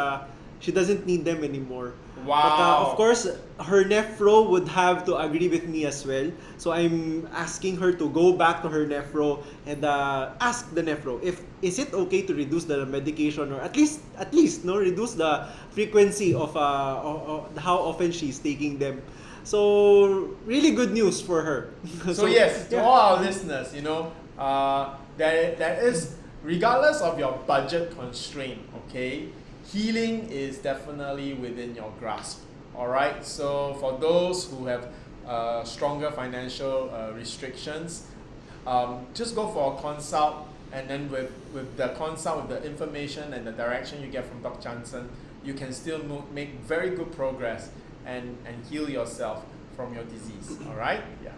she doesn't need them anymore.
Wow.
But of course, her nephro would have to agree with me as well. So I'm asking her to go back to her nephro and ask the nephro if is it okay to reduce the medication or at least reduce the frequency of how often she's taking them. So really good news for her.
So yes, to all our listeners, that is regardless of your budget constraint, okay? Healing is definitely within your grasp. All right. So for those who have stronger financial restrictions, just go for a consult, and then with the consult, with the information and the direction you get from Dr. Jansen, you can still make very good progress and heal yourself from your disease. All right. Yeah.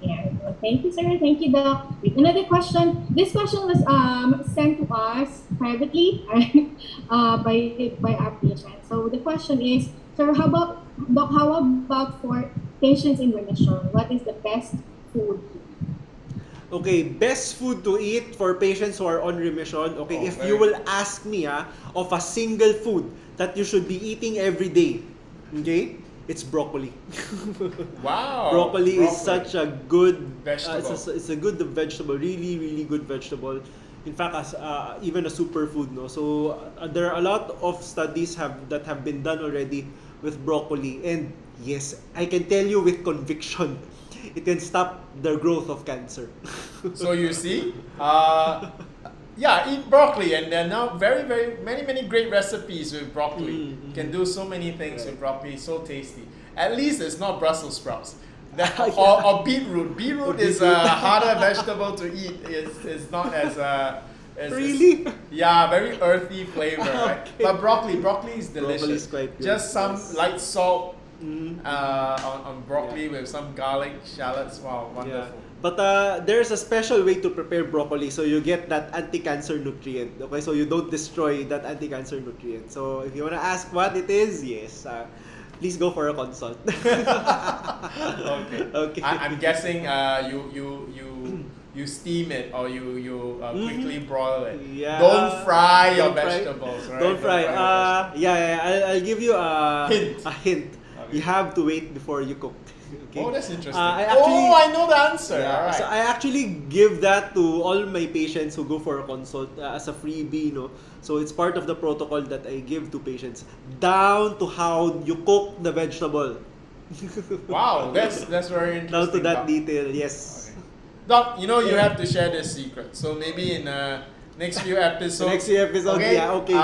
Yeah. Thank you, sir. Thank you, Doc. Another question. This question was sent to us privately by our patient. So the question is, sir, how about for patients in remission? What is the best food?
Okay, best food to eat for patients who are on remission. Okay, if you will ask me of a single food that you should be eating every day, okay, it's broccoli.
Wow.
Broccoli is such a good
vegetable.
It's a good vegetable, really, really good vegetable. In fact, as even a superfood, no. So there are a lot of studies that have been done already with broccoli, and yes, I can tell you with conviction, it can stop the growth of cancer.
So you see, eat broccoli, and there are now many great recipes with broccoli. You can do so many things with broccoli, so tasty. At least it's not Brussels sprouts. Or beetroot. Beetroot is a harder vegetable to eat. It's not as
really?
Very earthy flavor, right?
Okay.
But broccoli is delicious.
Broccoli is quite good.
Just some light salt on broccoli with some garlic, shallots. Wow, wonderful.
Yeah. But there's a special way to prepare broccoli so you get that anti-cancer nutrient. Okay, so you don't destroy that anti-cancer nutrient. So if you want to ask what it is, yes, please go for a consult.
Okay.
Okay.
I'm guessing you you steam it or you quickly broil it.
Yeah.
Don't fry your
Don't fry.
vegetables, right?
Don't fry.
your vegetables.
I'll give you a
Hint.
A hint.
Okay.
You have to wait before you cook. Okay?
Oh, that's interesting.
I
I know the answer.
Yeah,
All right.
so I actually give that to all my patients who go for a consult as a freebie, So it's part of the protocol that I give to patients, down to how you cook the vegetable.
Wow, that's very interesting.
Down to that
Doc.
detail, yes.
Okay. Doc, you have to share this secret. So maybe in next few episodes.
Next few episodes, yeah, okay.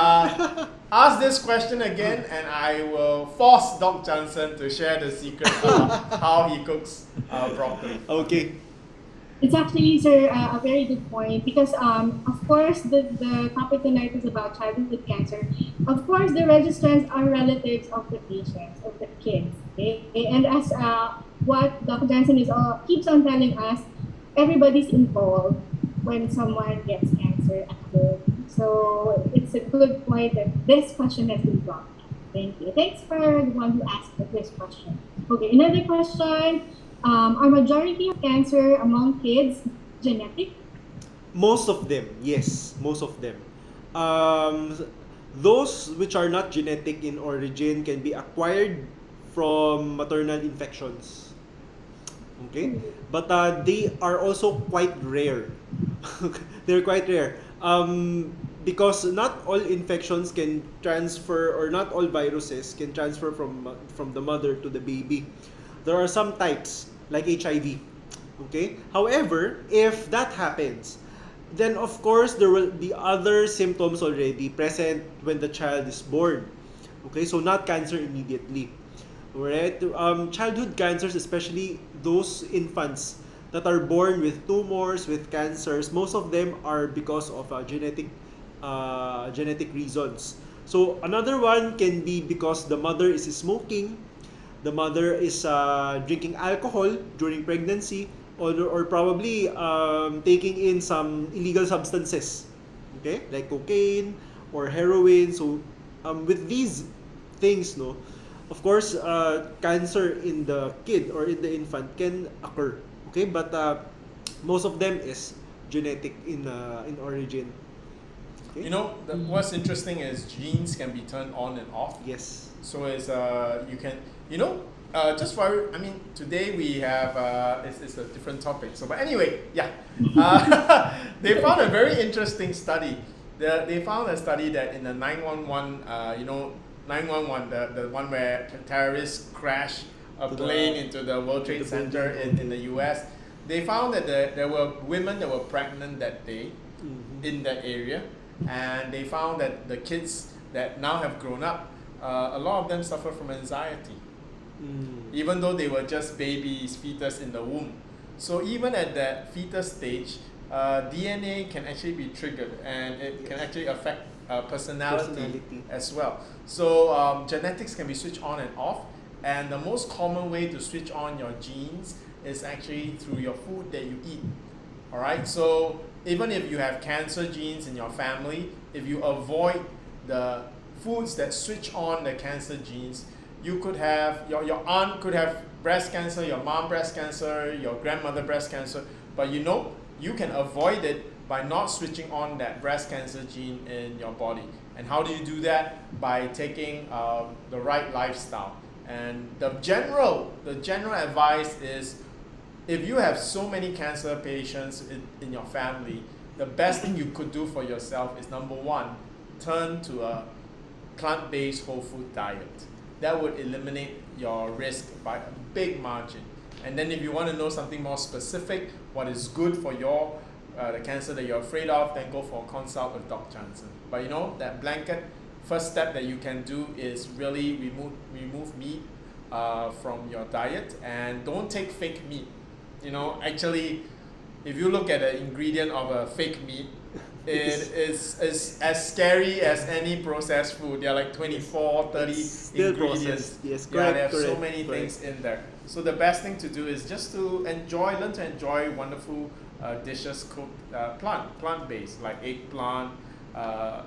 Ask this question again, and I will force Doc Jansen to share the secret of how he cooks broccoli.
Okay.
It's actually, sir, a very good point because, of course, the topic tonight is about childhood cancer. Of course, the registrants are relatives of the patients, of the kids. Okay? And as what Dr. Jansen keeps on telling us, everybody's involved when someone gets cancer at home. So it's a good point that this question has been brought up. Thank you. Thanks for the one who asked this question. Okay, another question. Are majority of cancer among kids genetic?
Most of them, yes. Most of them. Those which are not genetic in origin can be acquired from maternal infections. Okay? But they are also quite rare. They're quite rare. Because not all infections can transfer, or not all viruses can transfer from the mother to the baby. There are some types, like HIV. Okay? However, if that happens, then of course there will be other symptoms already present when the child is born. Okay? So not cancer immediately. Alright? Childhood cancers, especially those infants that are born with tumors, with cancers, most of them are because of genetic reasons. So another one can be because the mother is smoking, the mother is drinking alcohol during pregnancy, or probably taking in some illegal substances, okay, like cocaine or heroin. So with these things, of course, cancer in the kid or in the infant can occur, okay, but most of them is genetic in origin. Okay?
What's interesting is genes can be turned on and off.
Yes.
So it's you can just for today we have it's a different topic. So but anyway, yeah, they found a very interesting study. They found a study that in the 911, 911, the one where terrorists crash a plane into the World Trade Center in the US, they found that there were women that were pregnant that day in that area, and they found that the kids that now have grown up, a lot of them suffer from anxiety, even though they were just babies, fetus in the womb. So even at that fetus stage, DNA can actually be triggered, and it can actually affect personality as well. So genetics can be switched on and off, and the most common way to switch on your genes is actually through your food that you eat. All right, so even if you have cancer genes in your family, if you avoid the foods that switch on the cancer genes, you could have, your aunt could have breast cancer, your mom breast cancer, your grandmother breast cancer, but you can avoid it by not switching on that breast cancer gene in your body. And how do you do that? By taking the right lifestyle. And the general advice is, if you have so many cancer patients in your family, the best thing you could do for yourself is, number one, turn to a plant-based whole food diet. That would eliminate your risk by a big margin. And then if you want to know something more specific, what is good for the cancer that you're afraid of, then go for a consult with Dr. Jansen. But that blanket first step that you can do is really remove meat from your diet, and don't take fake meat. Actually, if you look at the ingredient of a fake meat, it is as scary as any processed food. There are like 24, 30
Still
ingredients.
processed. Yes,
Yeah,
correct,
there are so
correct,
many
correct.
things in there. So the best thing to do is just to learn to enjoy wonderful dishes cooked plant-based, like eggplant.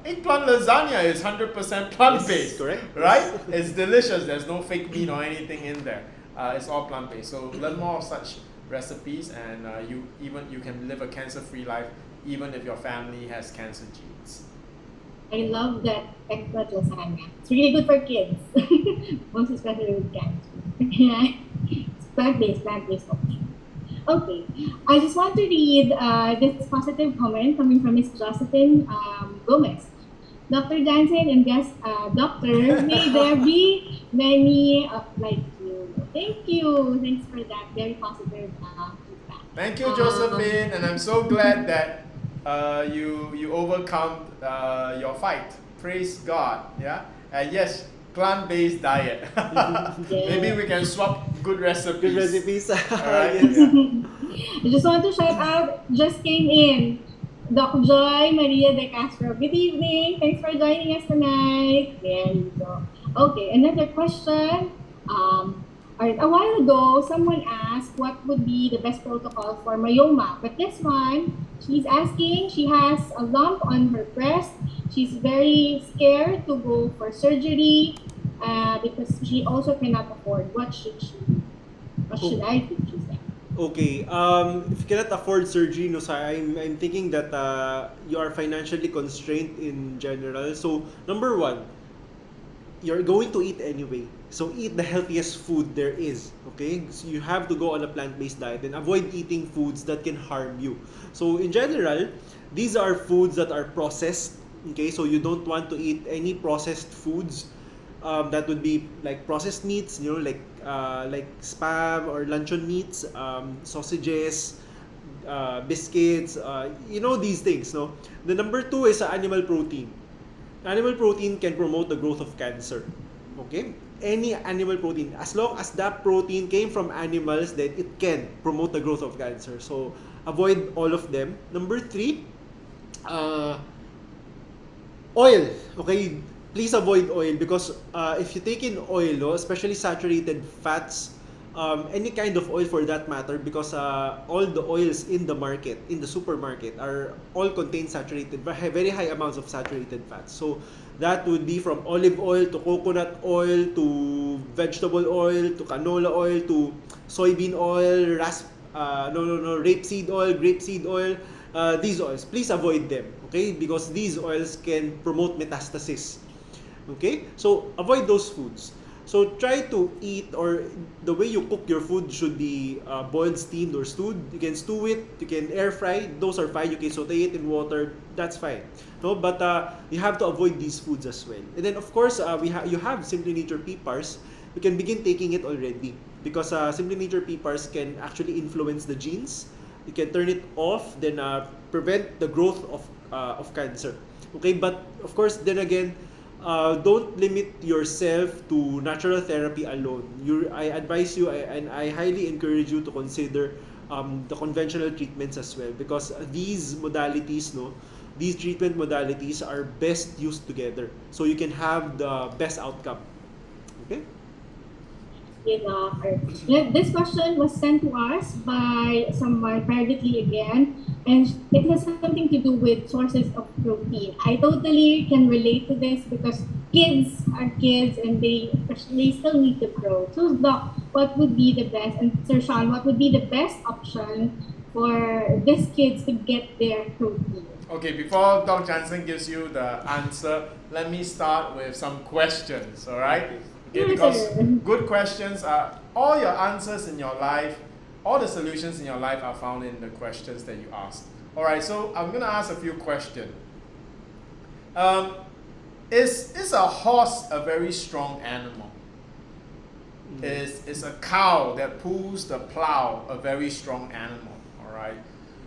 Eggplant lasagna is 100% plant-based,
Yes, correct.
right? It's delicious. There's no fake meat or anything in there. It's all plant-based. So learn more of such recipes, and you can live a cancer-free life even if your family has cancer genes.
I love that expert lasagna. It's really good for kids, most especially with cancer. It's plant-based option. Okay, I just want to read this positive comment coming from Miss Josephine Gomez. Dr. Jansen and guest doctor, may there be many like you. Thank you. Thanks for that very positive feedback.
Thank you, Josephine, and I'm so glad that you overcome your fight. Praise God. Yeah. Yes, plant-based diet. Maybe we can swap good recipes.
Good recipes.
All right.
Yes.
I just want to shout out, just came in, Doc Joy Maria De Castro. Good evening. Thanks for joining us tonight. There you go. Okay, another question. Alright, a while ago, someone asked what would be the best protocol for myoma. But this one, she's asking, she has a lump on her breast. She's very scared to go for surgery because she also cannot afford. What should she do? What should I do? She said.
Okay, if you cannot afford surgery, no, so I'm thinking that you are financially constrained in general. So, number one, you're going to eat anyway. So, eat the healthiest food there is, okay? So, you have to go on a plant-based diet and avoid eating foods that can harm you. So, in general, these are foods that are processed, okay? So, you don't want to eat any processed foods. That would be like processed meats, you know, like spam or luncheon meats, sausages, biscuits, you know, these things, no? The number two is animal protein. Animal protein can promote the growth of cancer, okay? Any animal protein, as long as that protein came from animals, then it can promote the growth of cancer. So avoid all of them. Number three, oil, okay? Please avoid oil because if you take in oil, especially saturated fats, any kind of oil for that matter, because all the oils in the market, in the supermarket, are all contain saturated, very high amounts of saturated fats. So that would be from olive oil to coconut oil to vegetable oil to canola oil to soybean oil, rapeseed oil, grapeseed oil. These oils, please avoid them, okay? Because these oils can promote metastasis. Okay, so avoid those foods. So try to eat, or the way you cook your food should be boiled, steamed, or stewed. You can stew it, you can air fry. Those are fine. You can saute it in water. That's fine. No, but you have to avoid these foods as well. And then of course, you have Simply Nature PPARs. You can begin taking it already because Simply Nature PPARs can actually influence the genes. You can turn it off, then prevent the growth of cancer. Okay, but of course, then again, don't limit yourself to natural therapy alone. I advise you and I highly encourage you to consider the conventional treatments as well, because these modalities, these treatment modalities are best used together so you can have the best outcome. Okay?
This question was sent to us by someone privately again, and it has something to do with sources of protein. I totally can relate to this because kids are kids and they still need to grow. So, Doc, what would be the best, and Sir Sean, what would be the best option for these kids to get their protein?
Okay, before Doc Jansen gives you the answer, let me start with some questions, all right? Okay, because good questions are all your answers in your life, all the solutions in your life are found in the questions that you ask. All right, so I'm going to ask a few questions. Is a horse a very strong animal? Is a cow that pulls the plow a very strong animal? All right.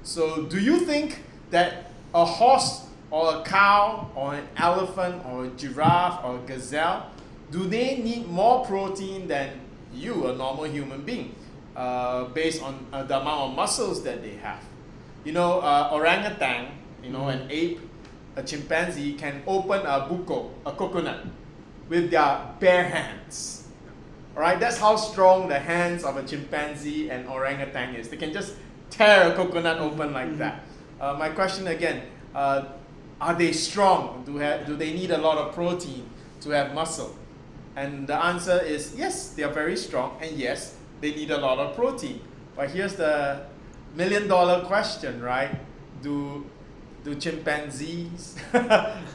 So do you think that a horse or a cow or an elephant or a giraffe or a gazelle, do they need more protein than you, a normal human being, based on the amount of muscles that they have? You know, orangutan, you know, an ape, a chimpanzee can open a buko, a coconut, with their bare hands. All right, that's how strong the hands of a chimpanzee and orangutan is. They can just tear a coconut open like that. My question again, are they strong? Do they need a lot of protein to have muscle? And the answer is yes, they are very strong, and yes, they need a lot of protein. But here's the $1,000,000 question, right? Do chimpanzees,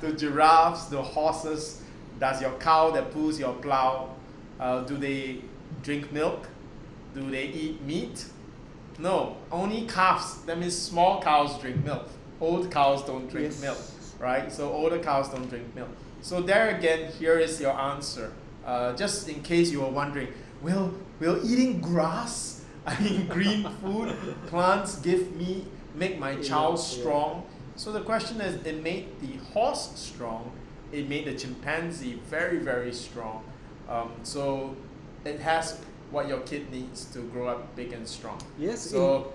do giraffes, do horses, does your cow that pulls your plow, do they drink milk? Do they eat meat? No, only calves. That means small cows drink milk. Old cows don't drink milk, right? So older cows don't drink milk. So there again, here is your answer. Just in case you were wondering, will eating grass, I mean green food, plants make my child strong? So the question is, it made the horse strong. It made the chimpanzee very, very strong. So it has what your kid needs to grow up big and strong.
Yes.
So,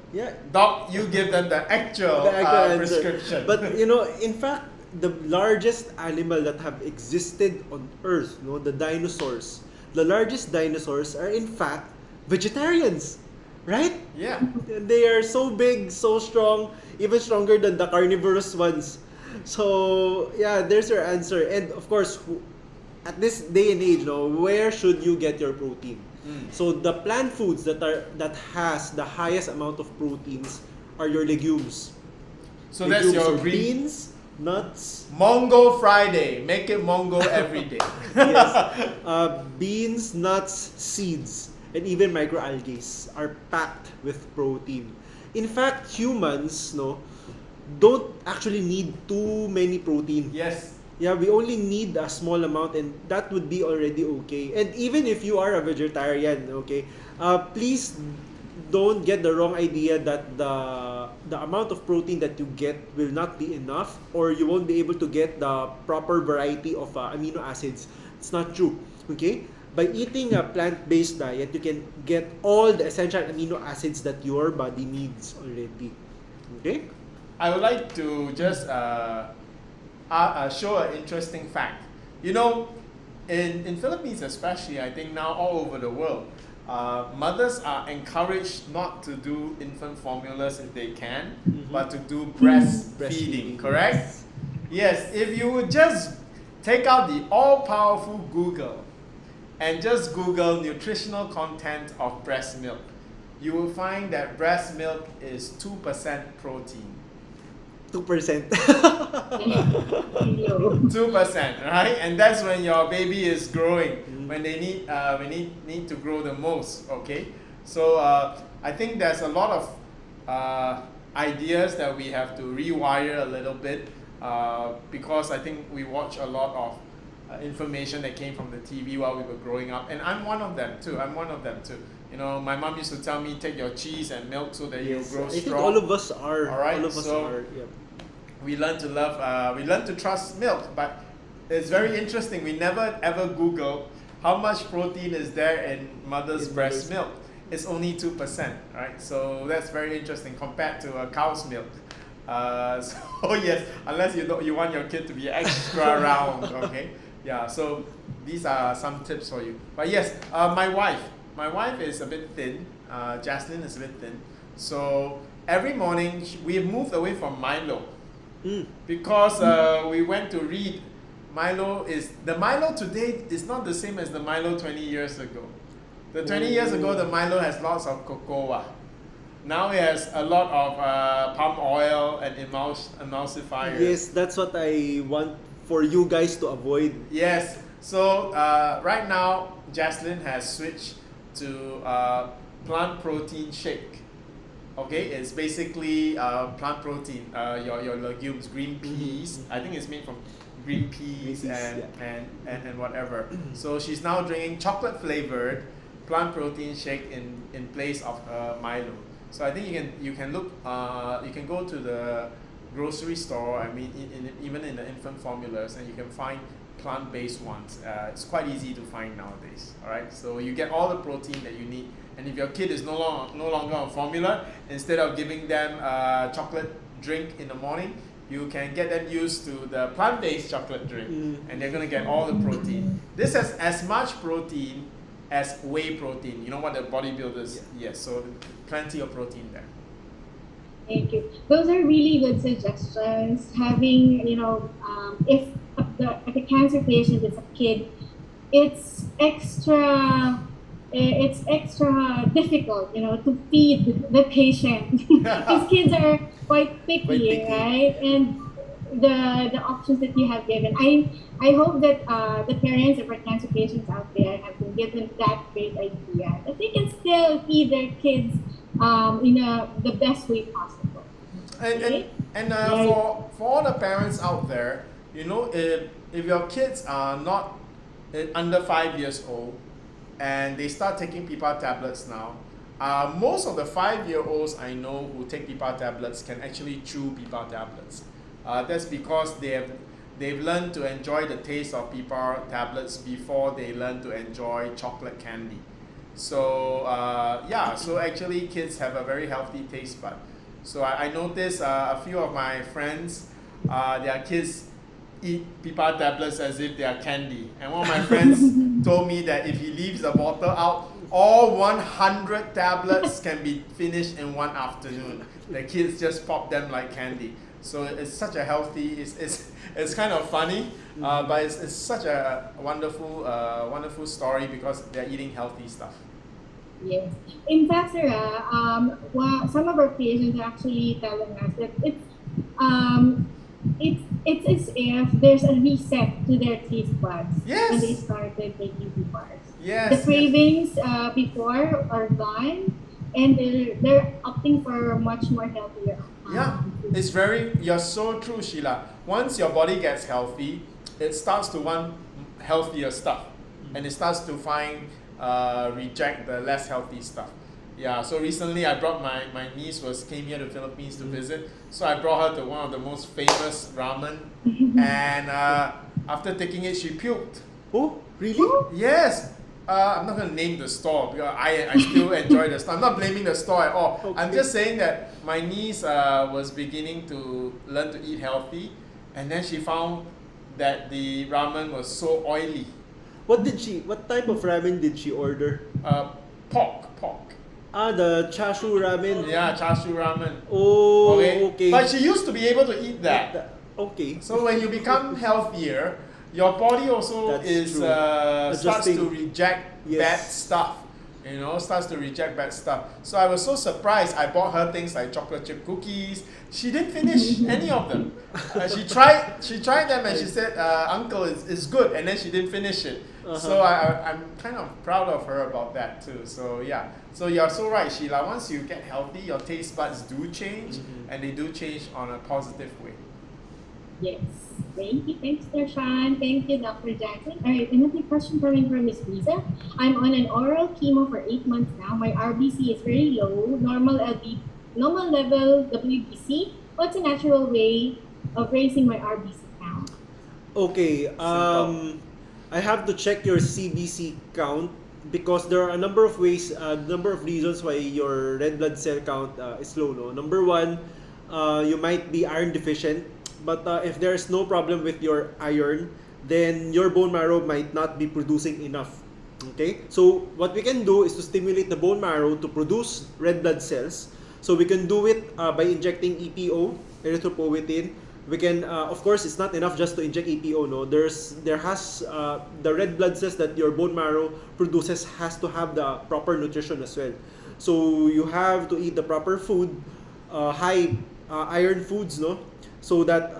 Doc, you give them the actual prescription.
But in fact, the largest animal that have existed on Earth, the dinosaurs, the largest dinosaurs are in fact vegetarians, right?
Yeah.
They are so big, so strong, even stronger than the carnivorous ones. So yeah, there's your answer. And of course, at this day and age, where should you get your protein? So the plant foods that has the highest amount of proteins are your legumes.
So legumes, that's your
beans, nuts.
Mongo Friday. Make it Mongo every day.
Yes. Beans, nuts, seeds, and even microalgae are packed with protein. In fact, humans don't actually need too many protein.
Yes.
Yeah, we only need a small amount, and that would be already okay. And even if you are a vegetarian, please don't get the wrong idea that the amount of protein that you get will not be enough, or you won't be able to get the proper variety of amino acids. It's not true. Okay? By eating a plant-based diet, you can get all the essential amino acids that your body needs already. Okay?
I would like to just show an interesting fact. In Philippines especially, I think now all over the world, mothers are encouraged not to do infant formulas if they can, but to do breastfeeding, correct? Yes, if you would just take out the all-powerful Google and just Google nutritional content of breast milk, you will find that breast milk is 2% protein.
2%.
2%, right? And that's when your baby is growing, when they need to grow the most, okay? So I think there's a lot of ideas that we have to rewire a little bit because I think we watch a lot of information that came from the TV while we were growing up, and I'm one of them too. My mom used to tell me, take your cheese and milk so that you grow strong.
I think all of us are.
All right,
all of us are. Yep.
We learn to love, we learn to trust milk, but it's very interesting. We never ever Google how much protein is there in mother's breast milk. It's only 2%, right? So that's very interesting compared to a cow's milk. So yes, unless you want your kid to be extra round, okay? Yeah. So these are some tips for you. But yes, my wife is a bit thin. Jaslyn is a bit thin. So every morning we have moved away from Milo. Because we went to read the Milo today is not the same as the Milo 20 years ago. The 20 years ago, the Milo has lots of cocoa. Now it has a lot of palm oil and emulsifiers.
Yes, that's what I want for you guys to avoid.
Yes. So right now, Jaslyn has switched to plant protein shake. Okay, it's basically plant protein, your legumes, green peas. I think it's made from green peas and whatever. So she's now drinking chocolate flavored plant protein shake in place of her Milo. So I think you can look, you can go to the grocery store. I mean, even in the infant formulas, and you can find plant-based ones. It's quite easy to find nowadays. All right, so you get all the protein that you need. And if your kid is no longer on formula, instead of giving them a chocolate drink in the morning, you can get them used to the plant-based chocolate drink, and they're gonna get all the protein. This has as much protein as whey protein. You know what the bodybuilders? Yes, so plenty of protein there.
Thank you. Those are really good suggestions. Having, if the cancer patient is a kid, it's extra it's extra difficult, to feed the patient because kids are quite picky, right? And the options that you have given, I hope that the parents of our cancer patients out there have been given that great idea that they can still feed their kids in the best way possible. Okay?
For all the parents out there, if your kids are not under 5 years old and they start taking PPAR tablets now, most of the 5-year-olds I know who take PPAR tablets can actually chew PPAR tablets. That's because they've learned to enjoy the taste of PPAR tablets before they learn to enjoy chocolate candy. So so actually kids have a very healthy taste bud. So I noticed a few of my friends, their kids eat PPAR tablets as if they are candy. And one of my friends told me that if he leaves the bottle out, all 100 tablets can be finished in one afternoon. The kids just pop them like candy. So it's such a healthy, it's kind of funny, but it's such a wonderful story because they're eating healthy stuff.
Yes. In fact, Sarah, some of our patients are actually telling us that it's as if there's a reset to their taste buds when they started taking PPARs.
Yes.
The cravings before are gone, and they're opting for much more healthier.
You're so true, Sheila. Once your body gets healthy, it starts to want healthier stuff, and it starts to reject the less healthy stuff. Yeah, so recently I brought my niece came here to Philippines to visit, so I brought her to one of the most famous ramen, and after taking it, she puked.
Oh, really?
Yes. I'm not going to name the store because I still enjoy the store. I'm not blaming the store at all. Okay. I'm just saying that my niece was beginning to learn to eat healthy, and then she found that the ramen was so oily.
What type of ramen did she order?
Pork.
The chashu ramen.
Yeah, chashu ramen.
Oh, okay.
But she used to be able to eat that.
Okay.
So when you become healthier, your body also starts to reject bad stuff. Starts to reject bad stuff. So I was so surprised. I bought her things like chocolate chip cookies. She didn't finish any of them. She tried them and she said, "Uncle, it's good," and then she didn't finish it. So I'm kind of proud of her about that too. So yeah. So you're so right, Sheila. Once you get healthy, your taste buds do change, and they do change on a positive way.
Yes. Thank you. Thanks, Darshan. Thank you, Dr. Jansen. All right, another question coming from Ms. Lisa. I'm on an oral chemo for 8 months now. My RBC is very low, normal level WBC. What's a natural way of raising my RBC count?
Okay, I have to check your CBC count because there are a number of ways, number of reasons why your red blood cell count is low. No? Number one, you might be iron deficient. But if there's no problem with your iron, then your bone marrow might not be producing enough. Okay? So what we can do is to stimulate the bone marrow to produce red blood cells. So we can do it by injecting EPO, erythropoietin. We can, of course, it's not enough just to inject EPO. No, the red blood cells that your bone marrow produces has to have the proper nutrition as well. So you have to eat the proper food, high iron foods, no, so that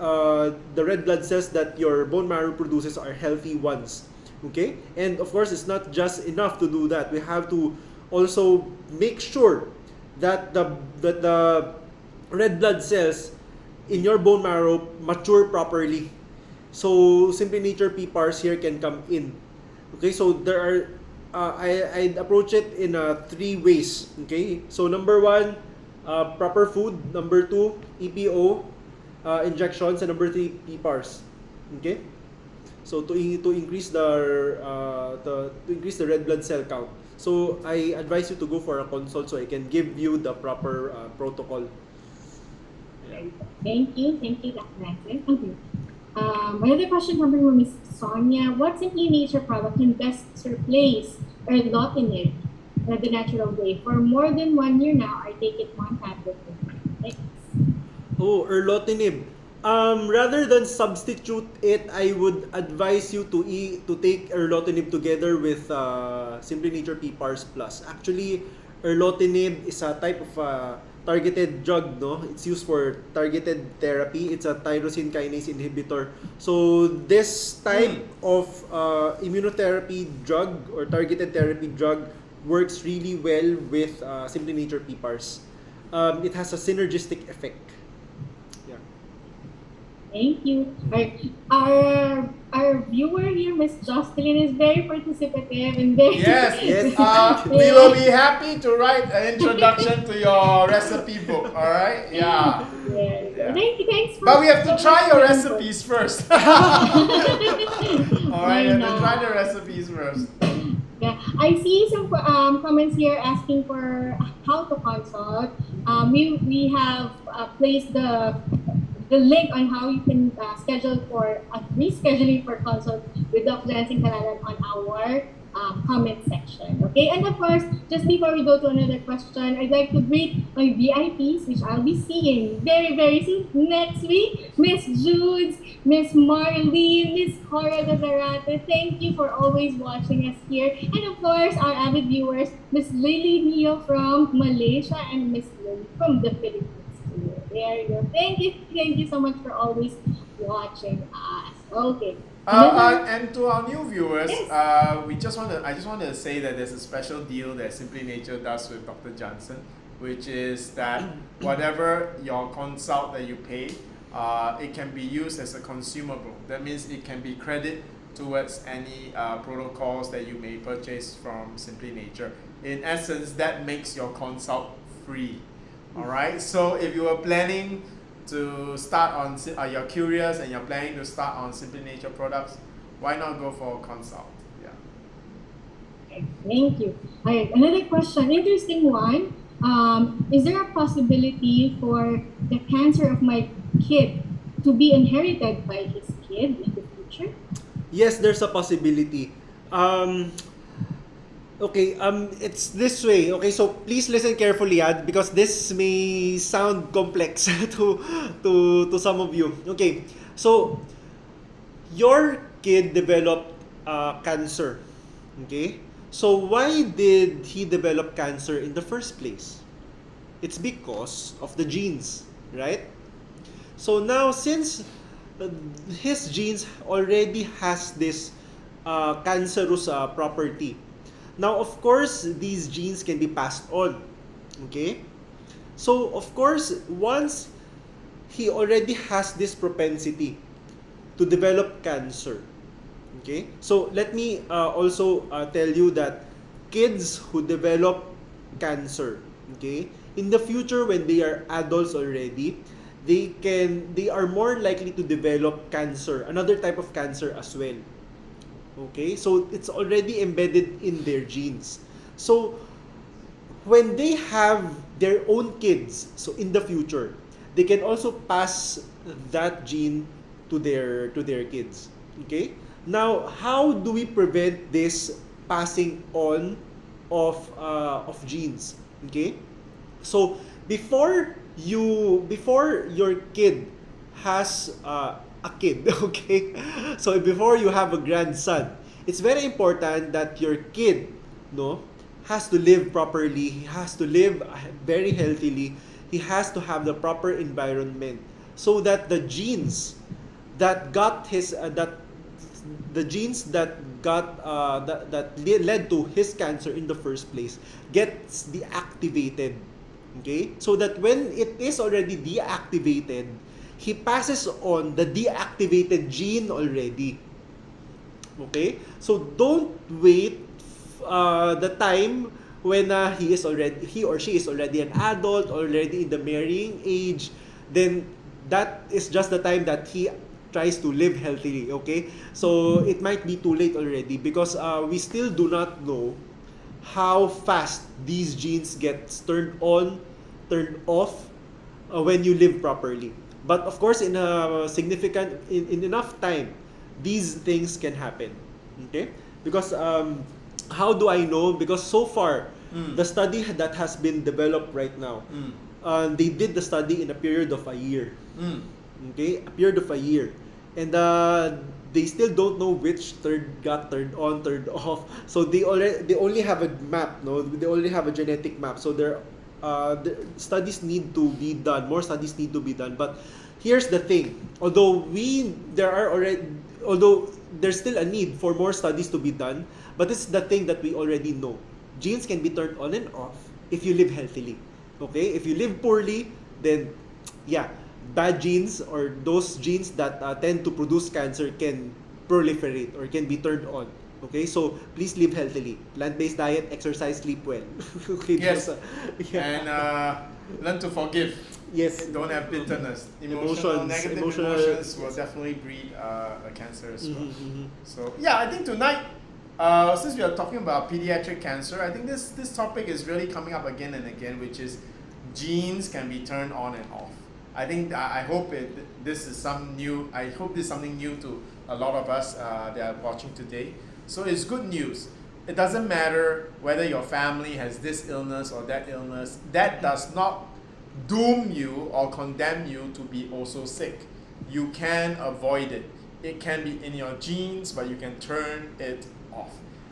the red blood cells that your bone marrow produces are healthy ones. Okay, and of course, it's not just enough to do that. We have to also make sure that the red blood cells in your bone marrow mature properly. So Simply Nature PPARs here can come in. Okay, so there are I'd approach it in 3 ways. Okay, so number 1, proper food. Number 2, EPO injections, and number 3, PPARs. Okay, so to increase the red blood cell count. So I advise you to go for a consult so I can give you the proper protocol.
Yeah. Thank you, Dr. Jansen. Okay. Another question coming from Ms. Sonia. What Simply Nature product can best replace erlotinib the natural way? For more than 1 year now, I take it 1 tablet. Thanks.
Oh, erlotinib. Rather than substitute it, I would advise you to take erlotinib together with Simply Nature PPARS Plus. Actually, erlotinib is a type of targeted drug, no? It's used for targeted therapy. It's a tyrosine kinase inhibitor. So this type of immunotherapy drug or targeted therapy drug works really well with Simply Nature PPARS. It has a synergistic effect.
Thank you. Our viewer here, Miss Jocelyn, is very participative and very
Yes. We will be happy to write an introduction to your recipe book. All right. Yeah.
Thanks.
But we have to try your recipes first. All right. We have to try the recipes first.
Yeah, I see some comments here asking for how to consult. We have placed the link on how you can schedule for rescheduling for consult with Dr. Jansen Calalan on our comment section. Okay, and of course, just before we go to another question, I'd like to greet my VIPs, which I'll be seeing very, very soon next week. Miss Judes, Miss Marlene, Miss Cora Nazarate, thank you for always watching us here. And of course, our avid viewers, Miss Lily Neo from Malaysia and Miss Lily from the Philippines. There you go. Thank you so much for always watching us. Okay.
And to our new viewers, I just want to say that there's a special deal that Simply Nature does with Dr. Jansen, which is that whatever your consult that you pay, it can be used as a consumable. That means it can be credit towards any protocols that you may purchase from Simply Nature. In essence, that makes your consult free. All right. So if you are planning to start on, you're curious and you're planning to start on Simply Nature products, why not go for a consult? Yeah.
Thank you. All right. Another question, interesting one. Is there a possibility for the cancer of my kid to be inherited by his kid in the future?
Yes, there's a possibility. Okay, it's this way. Okay, so please listen carefully, because this may sound complex to some of you. Okay, so your kid developed cancer. Okay, so why did he develop cancer in the first place? It's because of the genes, right? So now, since his genes already has this cancerous property. Now, of course, these genes can be passed on. Okay? So, of course, once he already has this propensity to develop cancer. Okay? So, let me also tell you that kids who develop cancer, okay, in the future when they are adults already, they are more likely to develop cancer, another type of cancer as well. Okay, so it's already embedded in their genes. So when they have their own kids, so in the future, they can also pass that gene to their kids. Okay? Now, how do we prevent this passing on of genes? Okay? So before your kid has a kid, okay? So before you have a grandson, it's very important that your kid, has to live properly. He has to live very healthily. He has to have the proper environment so that the genes that got his that led to his cancer in the first place gets deactivated. Okay? So that when it is already deactivated, he passes on the deactivated gene already. Okay? So don't wait the time when he or she is already an adult, already in the marrying age. Then that is just the time that he tries to live healthily. Okay? So it might be too late already because we still do not know how fast these genes get turned on, turned off when you live properly. But of course, in enough time, these things can happen. Okay? Because how do I know? Because so far, the study that has been developed right now, they did the study in a period of a year. Okay, a period of a year. And they still don't know which third got turned on, turned off. So they only have a map, no? They only have a genetic map. So the studies need to be done. More studies need to be done. But here's the thing. Although there's still a need for more studies to be done, but this is the thing that we already know. Genes can be turned on and off if you live healthily. Okay? If you live poorly, then yeah, bad genes or those genes that tend to produce cancer can proliferate or can be turned on. Okay, so please live healthily. Plant-based diet, exercise, sleep well. Okay,
Yes.
yeah.
And learn to forgive.
Yes.
Don't have bitterness. Negative
emotional-
emotions will definitely breed a cancer as well.
Mm-hmm.
So yeah, I think tonight, since we are talking about pediatric cancer, I think this topic is really coming up again and again, which is genes can be turned on and off. I think I hope this is something new. I hope this is something new to a lot of us that are watching today. So it's good news. It doesn't matter whether your family has this illness or that illness. That does not doom you or condemn you to be also sick. You can avoid it. It can be in your genes, but you can turn it off.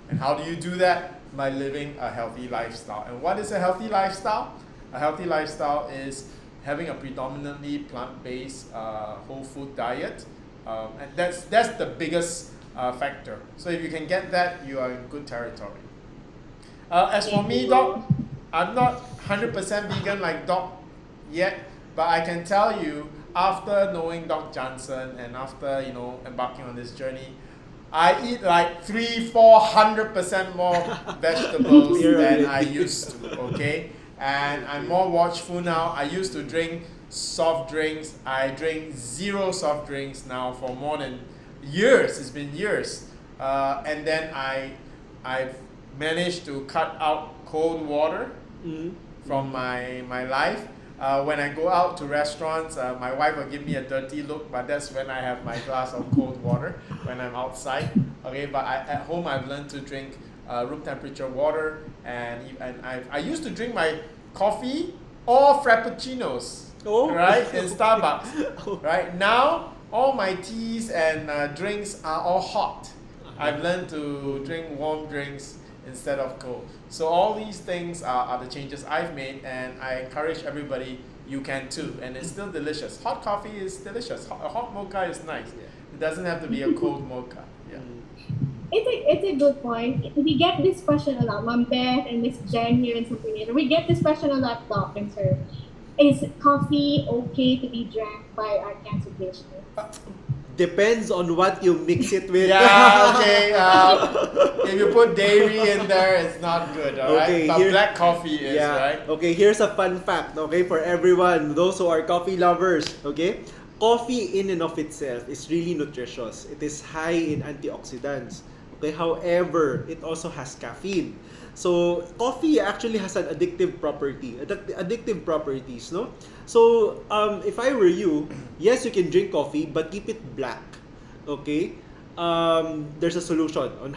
And how do you do that? By living a healthy lifestyle. And what is a healthy lifestyle? A healthy lifestyle is having a predominantly plant-based whole food diet. And that's the biggest factor. So if you can get that, you are in good territory. As for me, Doc, I'm not 100% vegan like Doc yet, but I can tell you, after knowing Doc Jansen and after embarking on this journey, I eat like 300-400% more vegetables than I used to. Okay, and I'm more watchful now. I used to drink soft drinks. I drink zero soft drinks now for more than years. It's been years, and then I've managed to cut out cold water from my life. When I go out to restaurants, my wife will give me a dirty look, but that's when I have my glass of cold water when I'm outside. Okay, but at home I've learned to drink room temperature water, and I used to drink my coffee or frappuccinos, right, in Starbucks. Right now, all my teas and drinks are all hot. I've learned to drink warm drinks instead of cold. So all these things are the changes I've made, and I encourage everybody, you can too. And it's still delicious. Hot coffee is delicious. A hot mocha is nice. It doesn't have to be a cold mocha. Yeah.
It's a good point. We get this question a lot. Mom Beth and Miss Jen here in Simply. We get this question a lot, Doc and Sir. Is coffee okay to be drank by our cancer patients?
Depends on what you mix it with.
Yeah, okay. If you put dairy in there, it's not good, alright?
Okay,
but black coffee is, right?
Okay, here's a fun fact, okay, for everyone, those who are coffee lovers, okay? Coffee in and of itself is really nutritious. It is high in antioxidants. Okay, however, it also has caffeine. So, coffee actually has an addictive properties, no? So, if I were you, yes, you can drink coffee, but keep it black. Okay? There's a solution on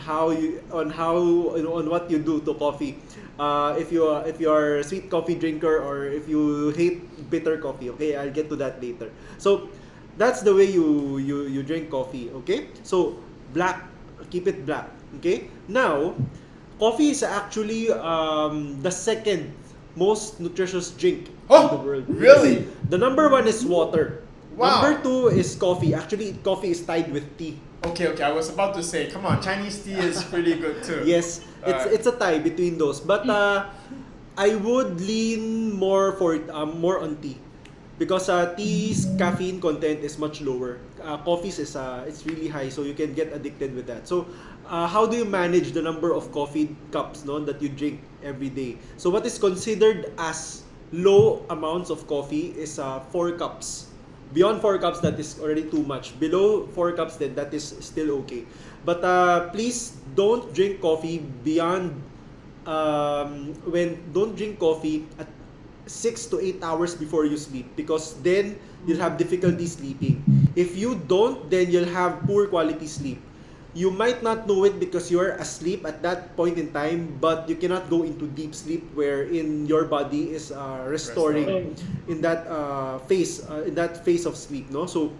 what you do to coffee. If you are a sweet coffee drinker, or if you hate bitter coffee, okay? I'll get to that later. So, that's the way you drink coffee, okay? So, black, keep it black, okay? Now, coffee is actually the second most nutritious drink in the world.
Really?
The number one is water.
Wow.
Number two is coffee. Actually, coffee is tied with tea.
Okay, I was about to say, come on, Chinese tea is pretty good too.
Yes, it's a tie between those. But I would lean more on tea, because tea's caffeine content is much lower. Coffee's is it's really high, so you can get addicted with that. So how do you manage the number of coffee cups that you drink every day? So what is considered as low amounts of coffee is 4 cups. Beyond 4 cups, that is already too much. Below 4 cups, then that is still okay. But please don't drink coffee beyond don't drink coffee at 6 to 8 hours before you sleep, because then you'll have difficulty sleeping. If you don't, then you'll have poor quality sleep. You might not know it because you're asleep at that point in time, but you cannot go into deep sleep wherein your body is restoring in that phase of sleep, no? So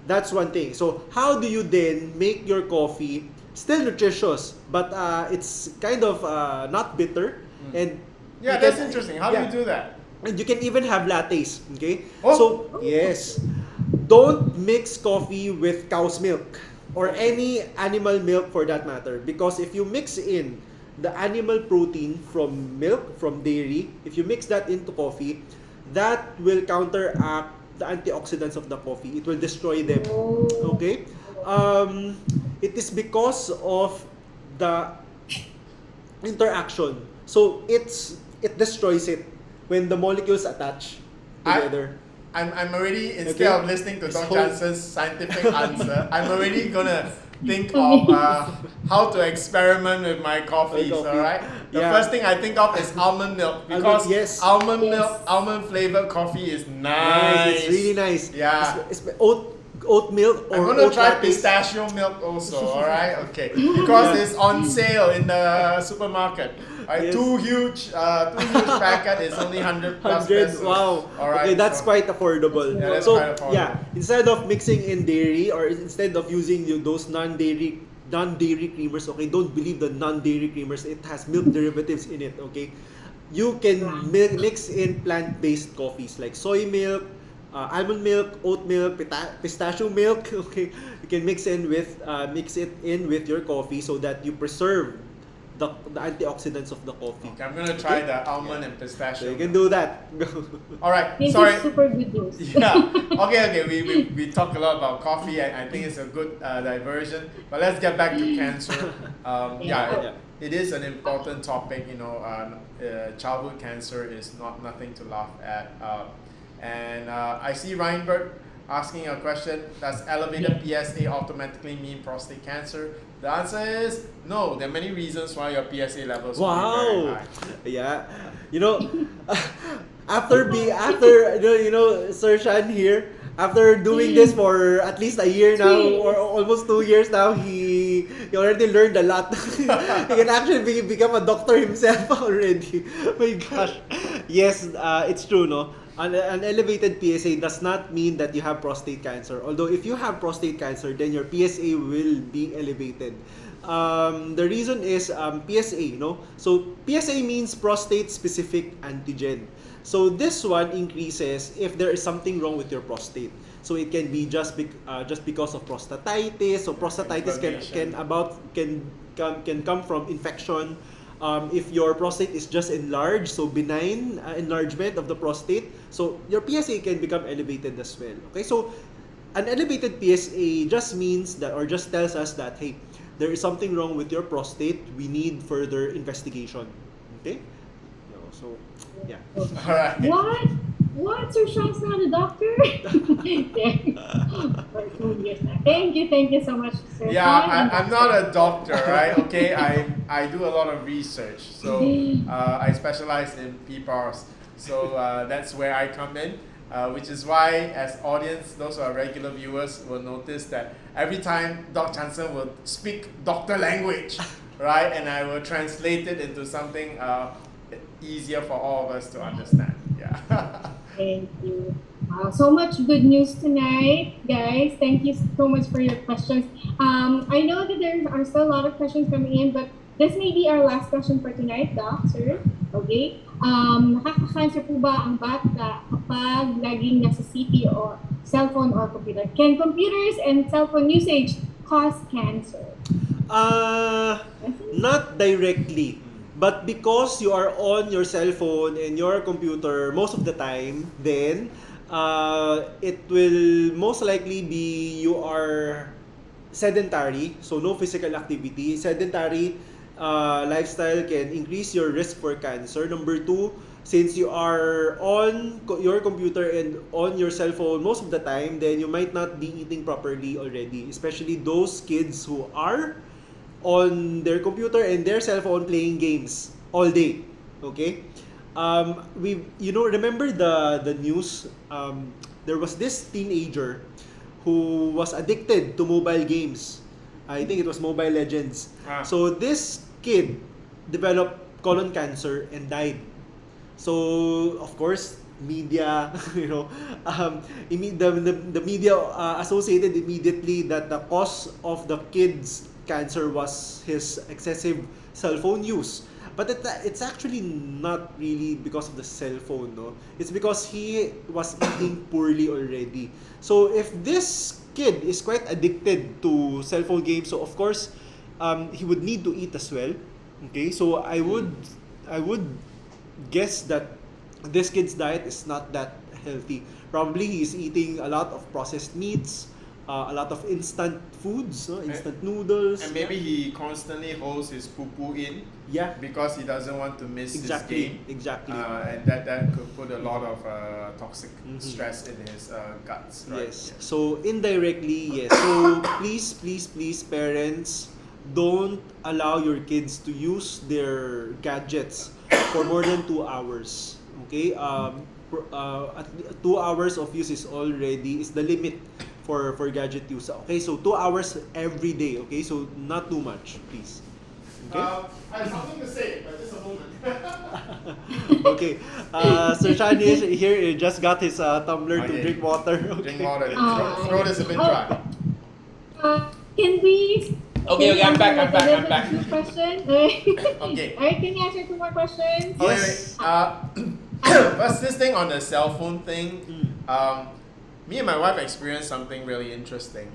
that's one thing. So how do you then make your coffee still nutritious, but it's kind of not bitter, and
Yeah,
you
that's
can-
interesting. How do you do that?
And you can even have lattes, okay?
Oh.
So, yes. Don't mix coffee with cow's milk or any animal milk for that matter, because if you mix in the animal protein from milk, from dairy, if you mix that into coffee, that will counteract the antioxidants of the coffee. It will destroy them. Okay? It is because of the interaction. So it destroys it when the molecules attach together.
I'm already, instead of listening to Dr. Jansen's scientific answer, I'm already gonna think of how to experiment with my coffees, alright? The first thing I think of is almond milk, because almond milk, almond flavored coffee is nice.
It's really nice.
Yeah.
It's oat milk or
I'm gonna
oat
try
lattes.
pistachio milk also, alright? Okay. Because it's on sale in the supermarket. Right?
Yes.
Two huge packet is only 100 plus
100,
pesos.
wow.
Alright,
Okay, that's
so-
quite affordable.
Yeah, that's
so,
quite affordable.
yeah, instead of mixing in dairy or instead of using those non-dairy creamers, okay, don't believe the non-dairy creamers. It has milk derivatives in it, okay? You can mix in plant-based coffees like soy milk, almond milk, oat milk, pistachio milk, okay? You can mix it in with your coffee so that you preserve the antioxidants of the coffee.
Okay, I'm gonna try the almond and pistachio.
So you can do that.
Alright,
This
sorry.
is super good news.
Yeah. Okay. We talk a lot about coffee. I think it's a good diversion. But let's get back to cancer. It is an important topic. Childhood cancer is nothing to laugh at. And I see Reinbert asking a question: does elevated PSA automatically mean prostate cancer? The answer is no. There are many reasons why your PSA levels will be very high.
Yeah. After Sir Shan here, after doing this for at least a year now or almost 2 years now, he already learned a lot. He can actually become a doctor himself already. My gosh. Yes, it's true, no? An elevated PSA does not mean that you have prostate cancer. Although if you have prostate cancer, then your PSA will be elevated. The reason is PSA, no? So PSA means prostate specific antigen. So this one increases if there is something wrong with your prostate. So it can be just because of prostatitis. So prostatitis can come from infection. If your prostate is just enlarged, so benign enlargement of the prostate, so your PSA can become elevated as well. Okay, so an elevated PSA just means that, or just tells us that, hey, there is something wrong with your prostate. We need further investigation. Okay, so yeah.
Alright.
What? Sir Sean's not a doctor? For 2 years now. Thank you so much, Sir
Yeah,
Sean.
I'm not a doctor, right? Okay, I do a lot of research. So I specialize in PPARs. So that's where I come in, which is why, as audience, those who are regular viewers will notice that every time Dr. Jansen will speak doctor language, right? And I will translate it into something easier for all of us to understand. Yeah.
Thank you. Wow, so much good news tonight, guys. Thank you so much for your questions. I know that there are still a lot of questions coming in, but this may be our last question for tonight, Doc, sir. Okay? Nakaka-cancer po ba ang bata kapag laging nasa CP or cellphone or computer? Can computers and cellphone usage cause cancer?
Not directly. But because you are on your cell phone and your computer most of the time, then it will most likely be you are sedentary, so no physical activity. Sedentary lifestyle can increase your risk for cancer. Number 2, since you are on your computer and on your cell phone most of the time, then you might not be eating properly already, especially those kids who are on their computer and their cell phone playing games all day. Okay, remember the news? There was this teenager who was addicted to mobile games, I think it was Mobile Legends.
Ah.
So this kid developed colon cancer and died. So of course, media, the media associated immediately that the cause of the kid's cancer was his excessive cell phone use. But it's actually not really because of the cell phone, no? It's because he was eating poorly already. So if this kid is quite addicted to cell phone games, so of course, he would need to eat as well. Okay, so I would guess that this kid's diet is not that healthy. Probably he's eating a lot of processed meats, a lot of instant foods, instant noodles.
And maybe he constantly holds his poo-poo in.
Yeah.
Because he doesn't want to miss his game.
Exactly.
And that could put a lot of toxic stress in his guts. Right?
Yes. So indirectly, yes. So please, parents, don't allow your kids to use their gadgets for more than 2 hours. Okay. 2 hours of use is the limit for gadget use. Okay. So 2 hours every day. Okay. So not too much, please. Okay.
I have something to say, but just a moment.
Okay. Sir Shani here just got his tumbler to drink water. Okay.
Drink water. Throat is a bit dry.
Can we?
Okay, I'm back.
Question.
Okay.
Alright, can you answer 2 more questions?
Yes.
First, this thing on the cell phone thing. Me and my wife experienced something really interesting.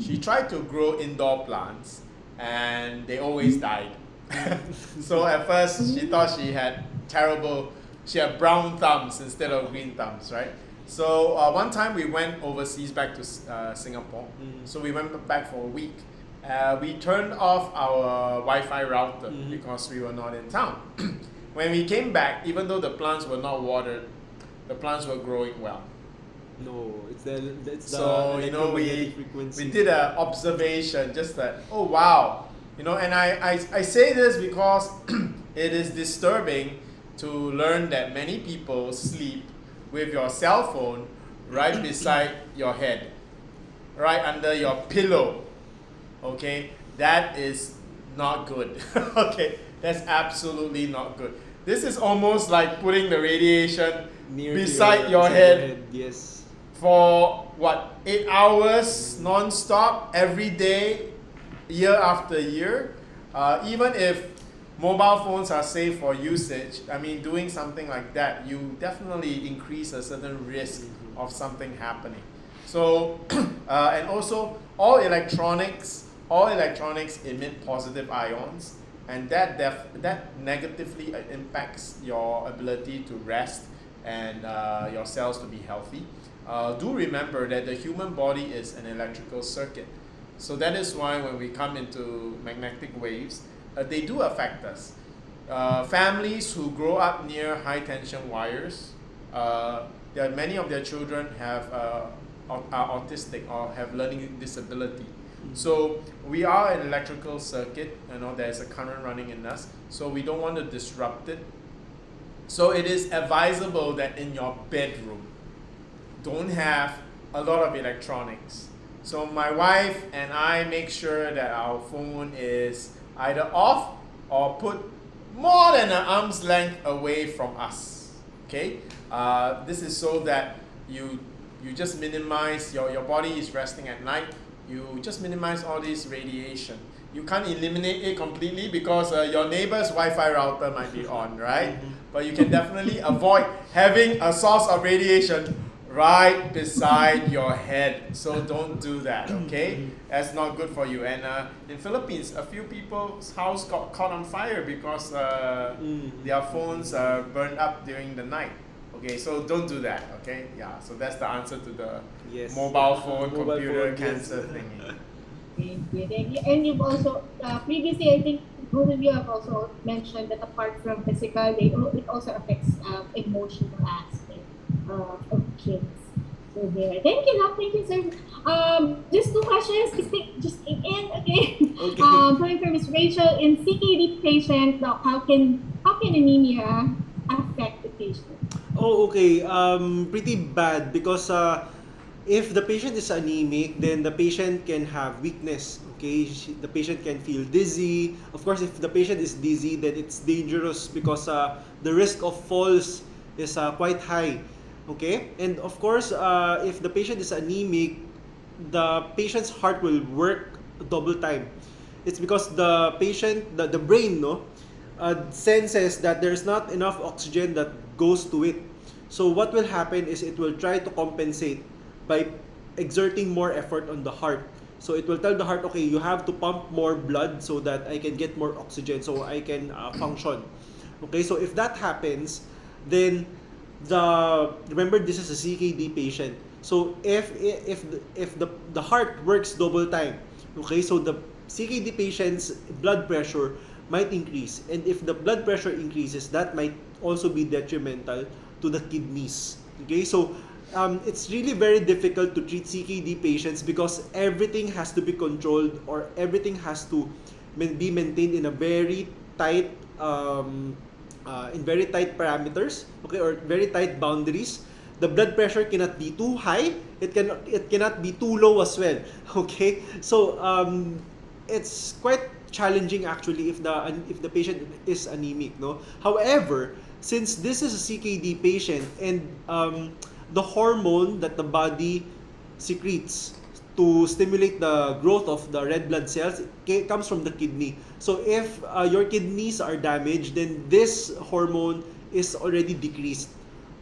She tried to grow indoor plants, and they always died. So at first, she thought she had brown thumbs instead of green thumbs, right? So one time we went overseas back to Singapore. So we went back for a week. We turned off our Wi-Fi router because we were not in town. When we came back, even though the plants were not watered, the plants were growing well.
No, it's the
we
frequency.
did an observation, just that, oh wow, and I say this because it is disturbing to learn that many people sleep with your cell phone right beside your head, right under your pillow. Okay, that is not good. Okay, that's absolutely not good. This is almost like putting the radiation beside your head.
Yes.
For 8 hours non-stop every day, year after year. Even if mobile phones are safe for usage, doing something like that, you definitely increase a certain risk of something happening. So, and also all electronics emit positive ions, and that negatively impacts your ability to rest and your cells to be healthy. Do remember that the human body is an electrical circuit. So that is why when we come into magnetic waves, they do affect us. Families who grow up near high tension wires, many of their children are autistic or have learning disability. So we are an electrical circuit, there's a current running in us, so we don't want to disrupt it. So it is advisable that in your bedroom, don't have a lot of electronics. So my wife and I make sure that our phone is either off or put more than an arm's length away from us. Okay? This is so that you just minimize, your body is resting at night, you just minimize all this radiation. You can't eliminate it completely because your neighbor's Wi-Fi router might be on, right? But you can definitely avoid having a source of radiation right beside your head. So don't do that, okay? That's not good for you. And in Philippines, a few people's house got caught on fire because their phones burned up during the night. Okay, so don't do that, okay? Yeah, so that's the answer to the mobile phone, computer cancer thingy.
Thank you. And you've also, previously, I think both of you have also mentioned that apart from physical, it also affects emotional aspect of kids. So there. Thank you, Doc. Thank you, sir. Just 2 questions. Just in, okay?
Okay.
Coming from Ms. Rachel, in CKD patient, Doc, how can anemia affect the patient?
Oh, okay. Pretty bad because if the patient is anemic, then the patient can have weakness. Okay, the patient can feel dizzy. Of course, if the patient is dizzy, then it's dangerous because the risk of falls is quite high. Okay, and of course, if the patient is anemic, the patient's heart will work double time. It's because the patient, the brain, no, senses that there's not enough oxygen that goes to it. So what will happen is it will try to compensate by exerting more effort on the heart. So it will tell the heart, okay, you have to pump more blood so that I can get more oxygen, so I can function. Okay, so if that happens, then remember this is a CKD patient. So if the heart works double time, okay, so the CKD patient's blood pressure might increase, and if the blood pressure increases, that might also be detrimental to the kidneys. Okay, so it's really very difficult to treat CKD patients because everything has to be controlled, or everything has to be maintained in a very tight in very tight parameters, okay, or very tight boundaries. The blood pressure cannot be too high, it cannot be too low as well. Okay, so it's quite challenging actually if the patient is anemic, no. However, since this is a CKD patient, and the hormone that the body secretes to stimulate the growth of the red blood cells comes from the kidney. So if your kidneys are damaged, then this hormone is already decreased.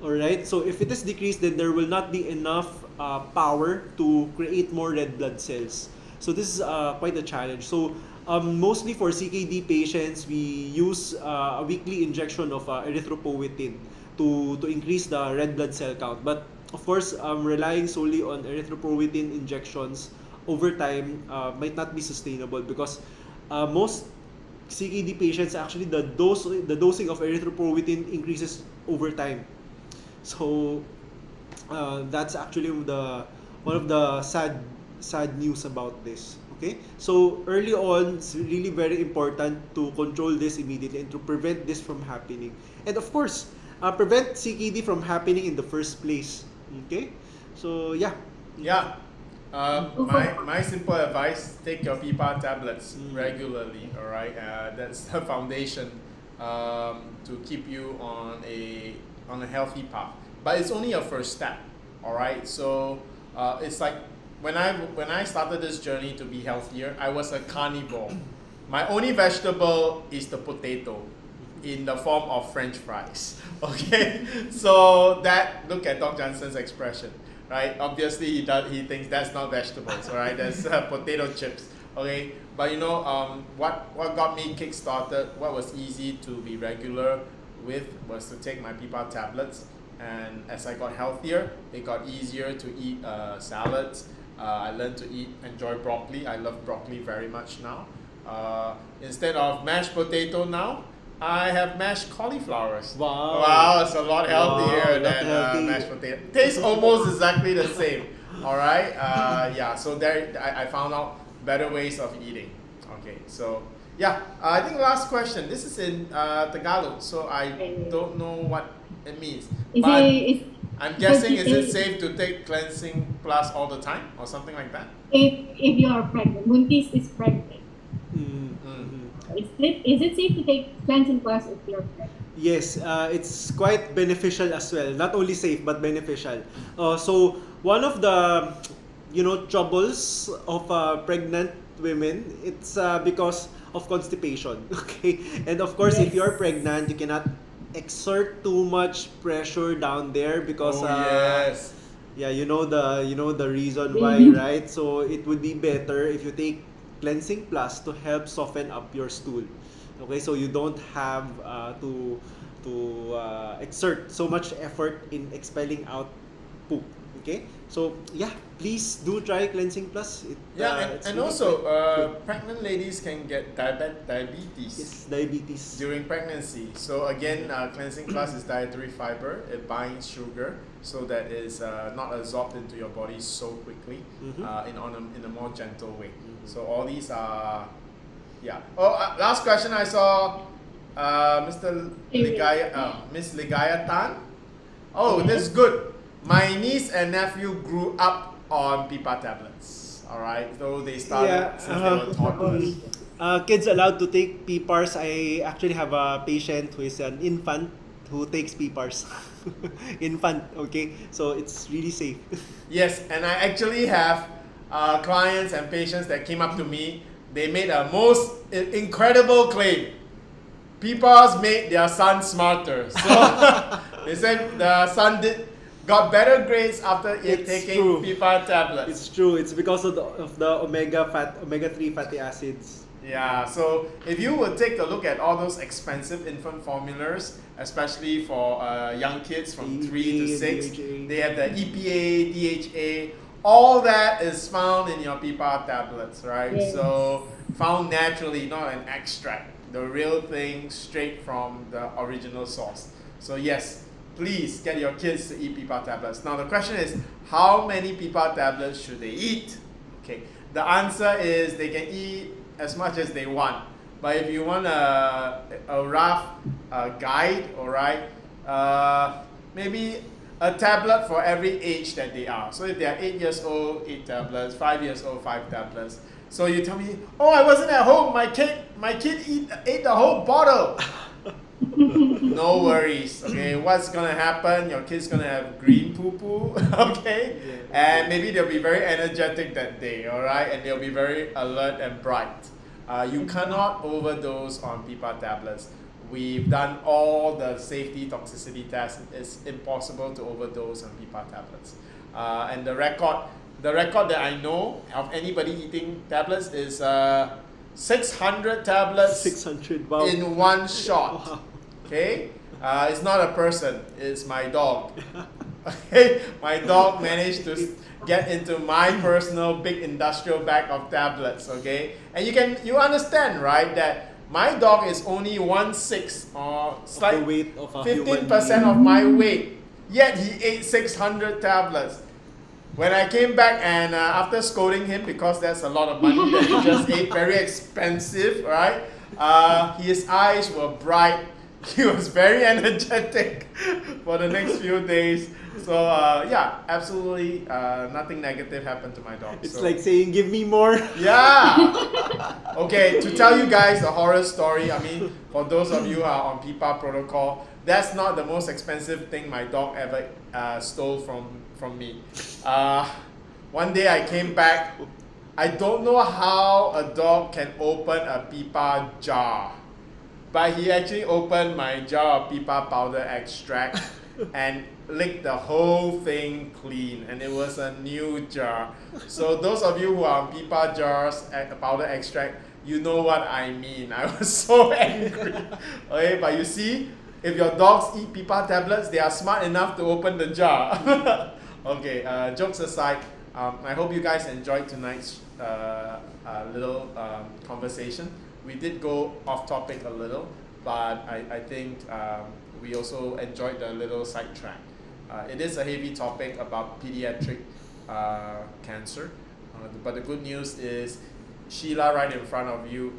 Alright, so if it is decreased, then there will not be enough power to create more red blood cells. So this is quite a challenge. So mostly for CKD patients, we use a weekly injection of erythropoietin to increase the red blood cell count. But of course, relying solely on erythropoietin injections over time might not be sustainable, because most CKD patients, actually the dosing of erythropoietin increases over time. So that's actually one of the sad news about this. Okay, so early on, it's really very important to control this immediately and to prevent this from happening. And of course, prevent CKD from happening in the first place. Okay, so yeah.
Yeah. My simple advice: take your PPAR tablets regularly. All right, that's the foundation to keep you on a healthy path. But it's only a first step. All right, so it's like when I started this journey to be healthier, I was a carnivore. My only vegetable is the potato, in the form of French fries. Okay, so look at Dr. Jansen's expression, right? Obviously he thinks that's not vegetables, all right? That's potato chips. Okay, but you know what got me kick-started, what was easy to be regular with, was to take my PPAR tablets. And as I got healthier, it got easier to eat salads. I learned to enjoy broccoli. I love broccoli very much now. Instead of mashed potato now, I have mashed cauliflowers. Wow, it's a lot healthier than mashed potato. Tastes almost exactly the same. All right, yeah. So there, I found out better ways of eating. Okay, so yeah. I think last question. This is in Tagalog, so I don't know what it means. I'm guessing, is it safe to take Cleansing Plus all the time or something like that?
If you are pregnant, Buntis is pregnant. Is it safe to take Cleansing Plus if you're pregnant?
Yes, it's quite beneficial as well. Not only safe but beneficial. So one of the troubles of pregnant women, it's because of constipation. Okay, and of course, if you're pregnant, you cannot exert too much pressure down there because
yes.
Yeah, you know the reason why, right? So it would be better if you take Cleansing Plus to help soften up your stool. Okay, so you don't have to exert so much effort in expelling out poop. Okay, so yeah, please do try Cleansing Plus.
And
really
also pregnant ladies can get diabetes.
Yes, diabetes
during pregnancy. So again, Cleansing Plus is dietary fiber. It binds sugar so that it's not absorbed into your body so quickly, in a more gentle way. So all these are, yeah. Oh, last question I saw, Mr. Ligaya, Miss Ligaya Tan. Oh, this is good. My niece and nephew grew up on PPAR tablets. all right? Though they started since they were toddlers.
Kids allowed to take PPARs. I actually have a patient who is an infant who takes PPARs. Infant, okay? So it's really safe.
Yes, and I actually have clients and patients that came up to me. They made a most incredible claim. PPARs made their son smarter. So they said the son got better grades after taking PPAR tablets.
It's true. It's because of the omega-3 fatty acids.
Yeah, so if you would take a look at all those expensive infant formulas, especially for young kids from 3 to 6,
DHA.
they have the EPA, DHA, all that is found in your PPAR tablets, right?
Yes.
So found naturally, not an extract, the real thing straight from the original source. So yes, please get your kids to eat PPAR tablets. Now the question is, how many PPAR tablets should they eat? Okay, the answer is they can eat as much as they want. But if you want a rough guide, all right, maybe a tablet for every age that they are. So if they are 8 years old, 8 tablets, 5 years old, 5 tablets. So you tell me, oh, I wasn't at home, my kid ate the whole bottle. No worries, okay? What's gonna happen? Your kid's gonna have green poo-poo, okay? And maybe they'll be very energetic that day, all right? And they'll be very alert and bright. You cannot overdose on PPAR tablets. We've done all the safety toxicity tests. It's impossible to overdose on PPAR tablets. And the record that I know of anybody eating tablets is 600 tablets
600, wow.
in one shot.
Wow.
Okay? It's not a person, it's my dog. Okay? My dog managed to get into my personal big industrial bag of tablets, okay? And you understand, right, that my dog is only 1/6 or
The weight of a human
15% of my weight, yet he ate 600 tablets. When I came back and after scolding him because that's a lot of money that he just ate, very expensive, right? His eyes were bright. He was very energetic for the next few days. So yeah, absolutely nothing negative happened to my dog.
It's
so,
like saying, give me more.
yeah. Okay, to tell you guys a horror story, I mean, for those of you who are on PPAR protocol, that's not the most expensive thing my dog ever stole from me. One day I came back. I don't know how a dog can open a PPAR jar, but he actually opened my jar of PPAR powder extract and licked the whole thing clean, and it was a new jar. So those of you who are on PPAR jars, powder extract, you know what I mean. I was so angry. Okay, but you see, if your dogs eat PPAR tablets, they are smart enough to open the jar. Okay, jokes aside, I hope you guys enjoyed tonight's little conversation. We did go off topic a little, but I think we also enjoyed the little sidetrack. It is a heavy topic about pediatric cancer, but the good news is Sheila right in front of you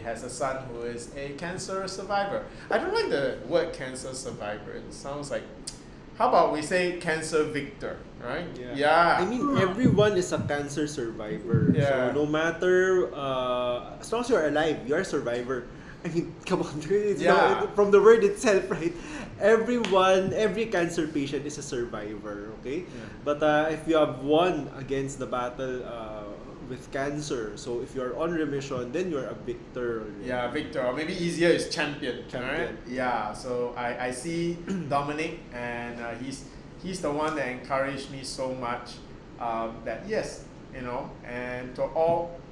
has a son who is a cancer survivor. I don't like the word cancer survivor. It sounds like, how about we say cancer victor, right? Yeah.
I mean, everyone is a cancer survivor.
Yeah.
So no matter, as long as you're alive, you're a survivor. I mean, come on, it's from the word itself, right? Every cancer patient is a survivor, okay?
Yeah.
But if you have won against the battle with cancer, so if you're on remission, then you're a victor.
Yeah, victor, or maybe easier is champion. Right? Yeah, so I see Dominic, and he's the one that encouraged me so much that yes, you know, and to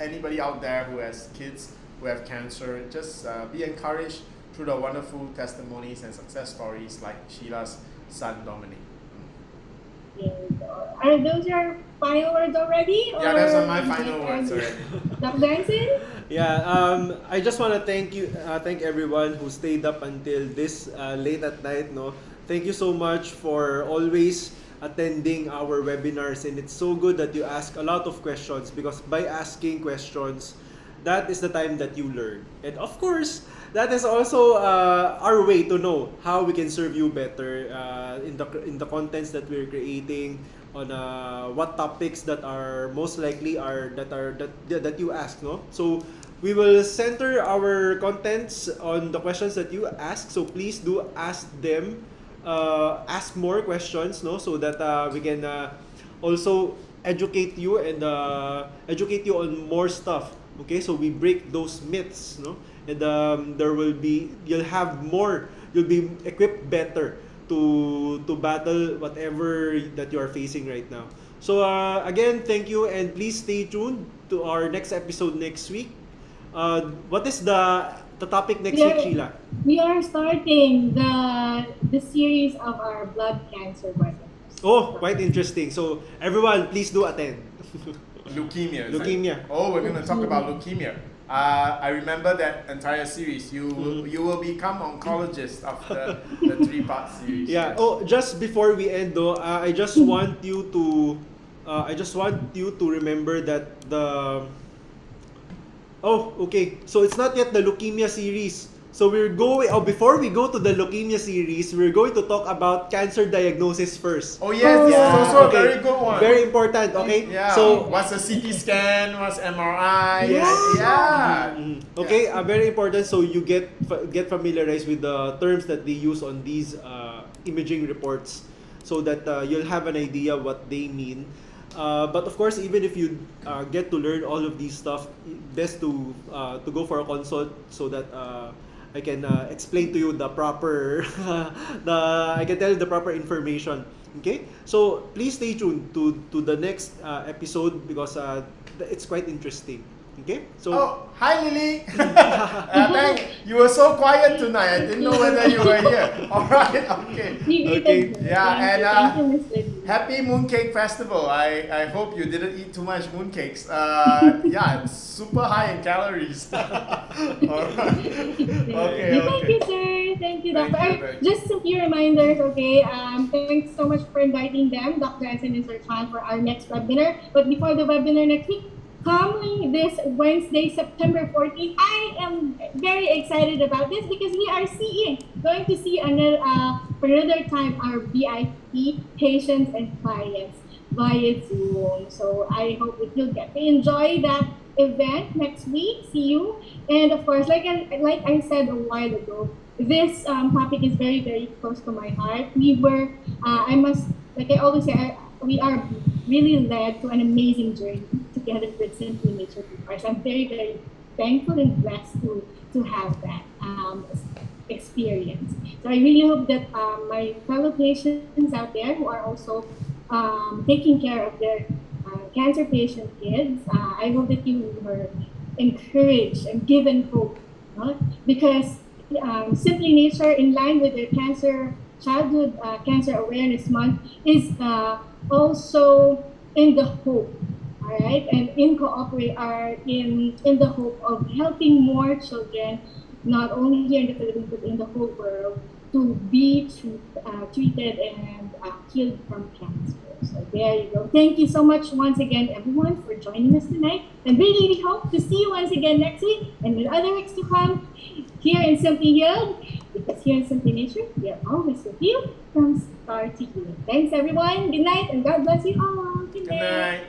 anybody out there who has kids who have cancer, just be encouraged through the wonderful testimonies and success stories like Sheila's son Dominic.
Yes. Are those your final words already?
Yeah, those are my final words already.
Dr. Jansen?
Yeah, I just want to thank everyone who stayed up until this late at night. No, thank you so much for always attending our webinars, and it's so good that you ask a lot of questions, because by asking questions, that is the time that you learn. And of course, that is also our way to know how we can serve you better in the contents that we're creating on what topics that are most likely that you ask, no? So we will center our contents on the questions that you ask. So please do ask them, ask more questions, no, so that we can also educate you and educate you on more stuff. Okay, so we break those myths, no, and you'll be equipped better to battle whatever that you are facing right now. So again, thank you, and please stay tuned to our next episode next week. What is the topic next week, Sheila?
We are starting the series of our blood cancer webinars.
Oh, quite interesting. So everyone, please do attend.
Leukemia.
Leukemia.
Oh, we're going to talk about leukemia. I remember that entire series. You will become oncologist after the 3-part series.
Yeah. Oh, just before we end though, I just want you to remember that the. Oh, okay. So it's not yet the leukemia series. So before we go to the leukemia series, we're going to talk about cancer diagnosis first.
Oh yes, this is also a very good one.
Very important, okay?
Yeah.
So
what's a CT scan? What's MRI?
Yes.
Yeah.
Okay, very important. So you get familiarized with the terms that they use on these imaging reports, so that you'll have an idea what they mean. But of course, even if you get to learn all of these stuff, best to go for a consult so that I can explain to you the proper I can tell you the proper information. Okay, so please stay tuned to the next episode because it's quite interesting. Okay, so
hi Lily. You were so quiet tonight. I didn't know whether you were here. All right, okay. Yeah, and happy Mooncake Festival. I hope you didn't eat too much mooncakes. Yeah, it's super high in calories. All right. Okay.
Thank you, sir. Thank you, Doctor. Just a few reminders, okay? Thanks so much for inviting them, Dr. Jansen and Sir Chan, for our next webinar. But before the webinar next week, coming this Wednesday, September 14th, I am very excited about this because we are going to see for another time our VIP patients and clients via Zoom. So I hope that you'll get to enjoy that event next week. See you. And of course, like I said a while ago, this topic is very, very close to my heart. We are really led to an amazing journey together with Simply Nature Peoples. I'm very, very thankful and blessed to have that experience. So I really hope that my fellow patients out there who are also taking care of their cancer patient kids, I hope that you were encouraged and given hope, because Simply Nature, in line with their Childhood Cancer Awareness Month, is also in the hope, all right, and in the hope of helping more children, not only here in the Philippines but in the whole world, to be treated and healed from cancer. So there you go. Thank you so much once again, everyone, for joining us tonight, and really hope to see you once again next week and with other weeks to come here in Simply Healed, because here in Simply Nature, we are always with you from start to heal. Thanks, everyone. Good night, and God bless you all. Good night.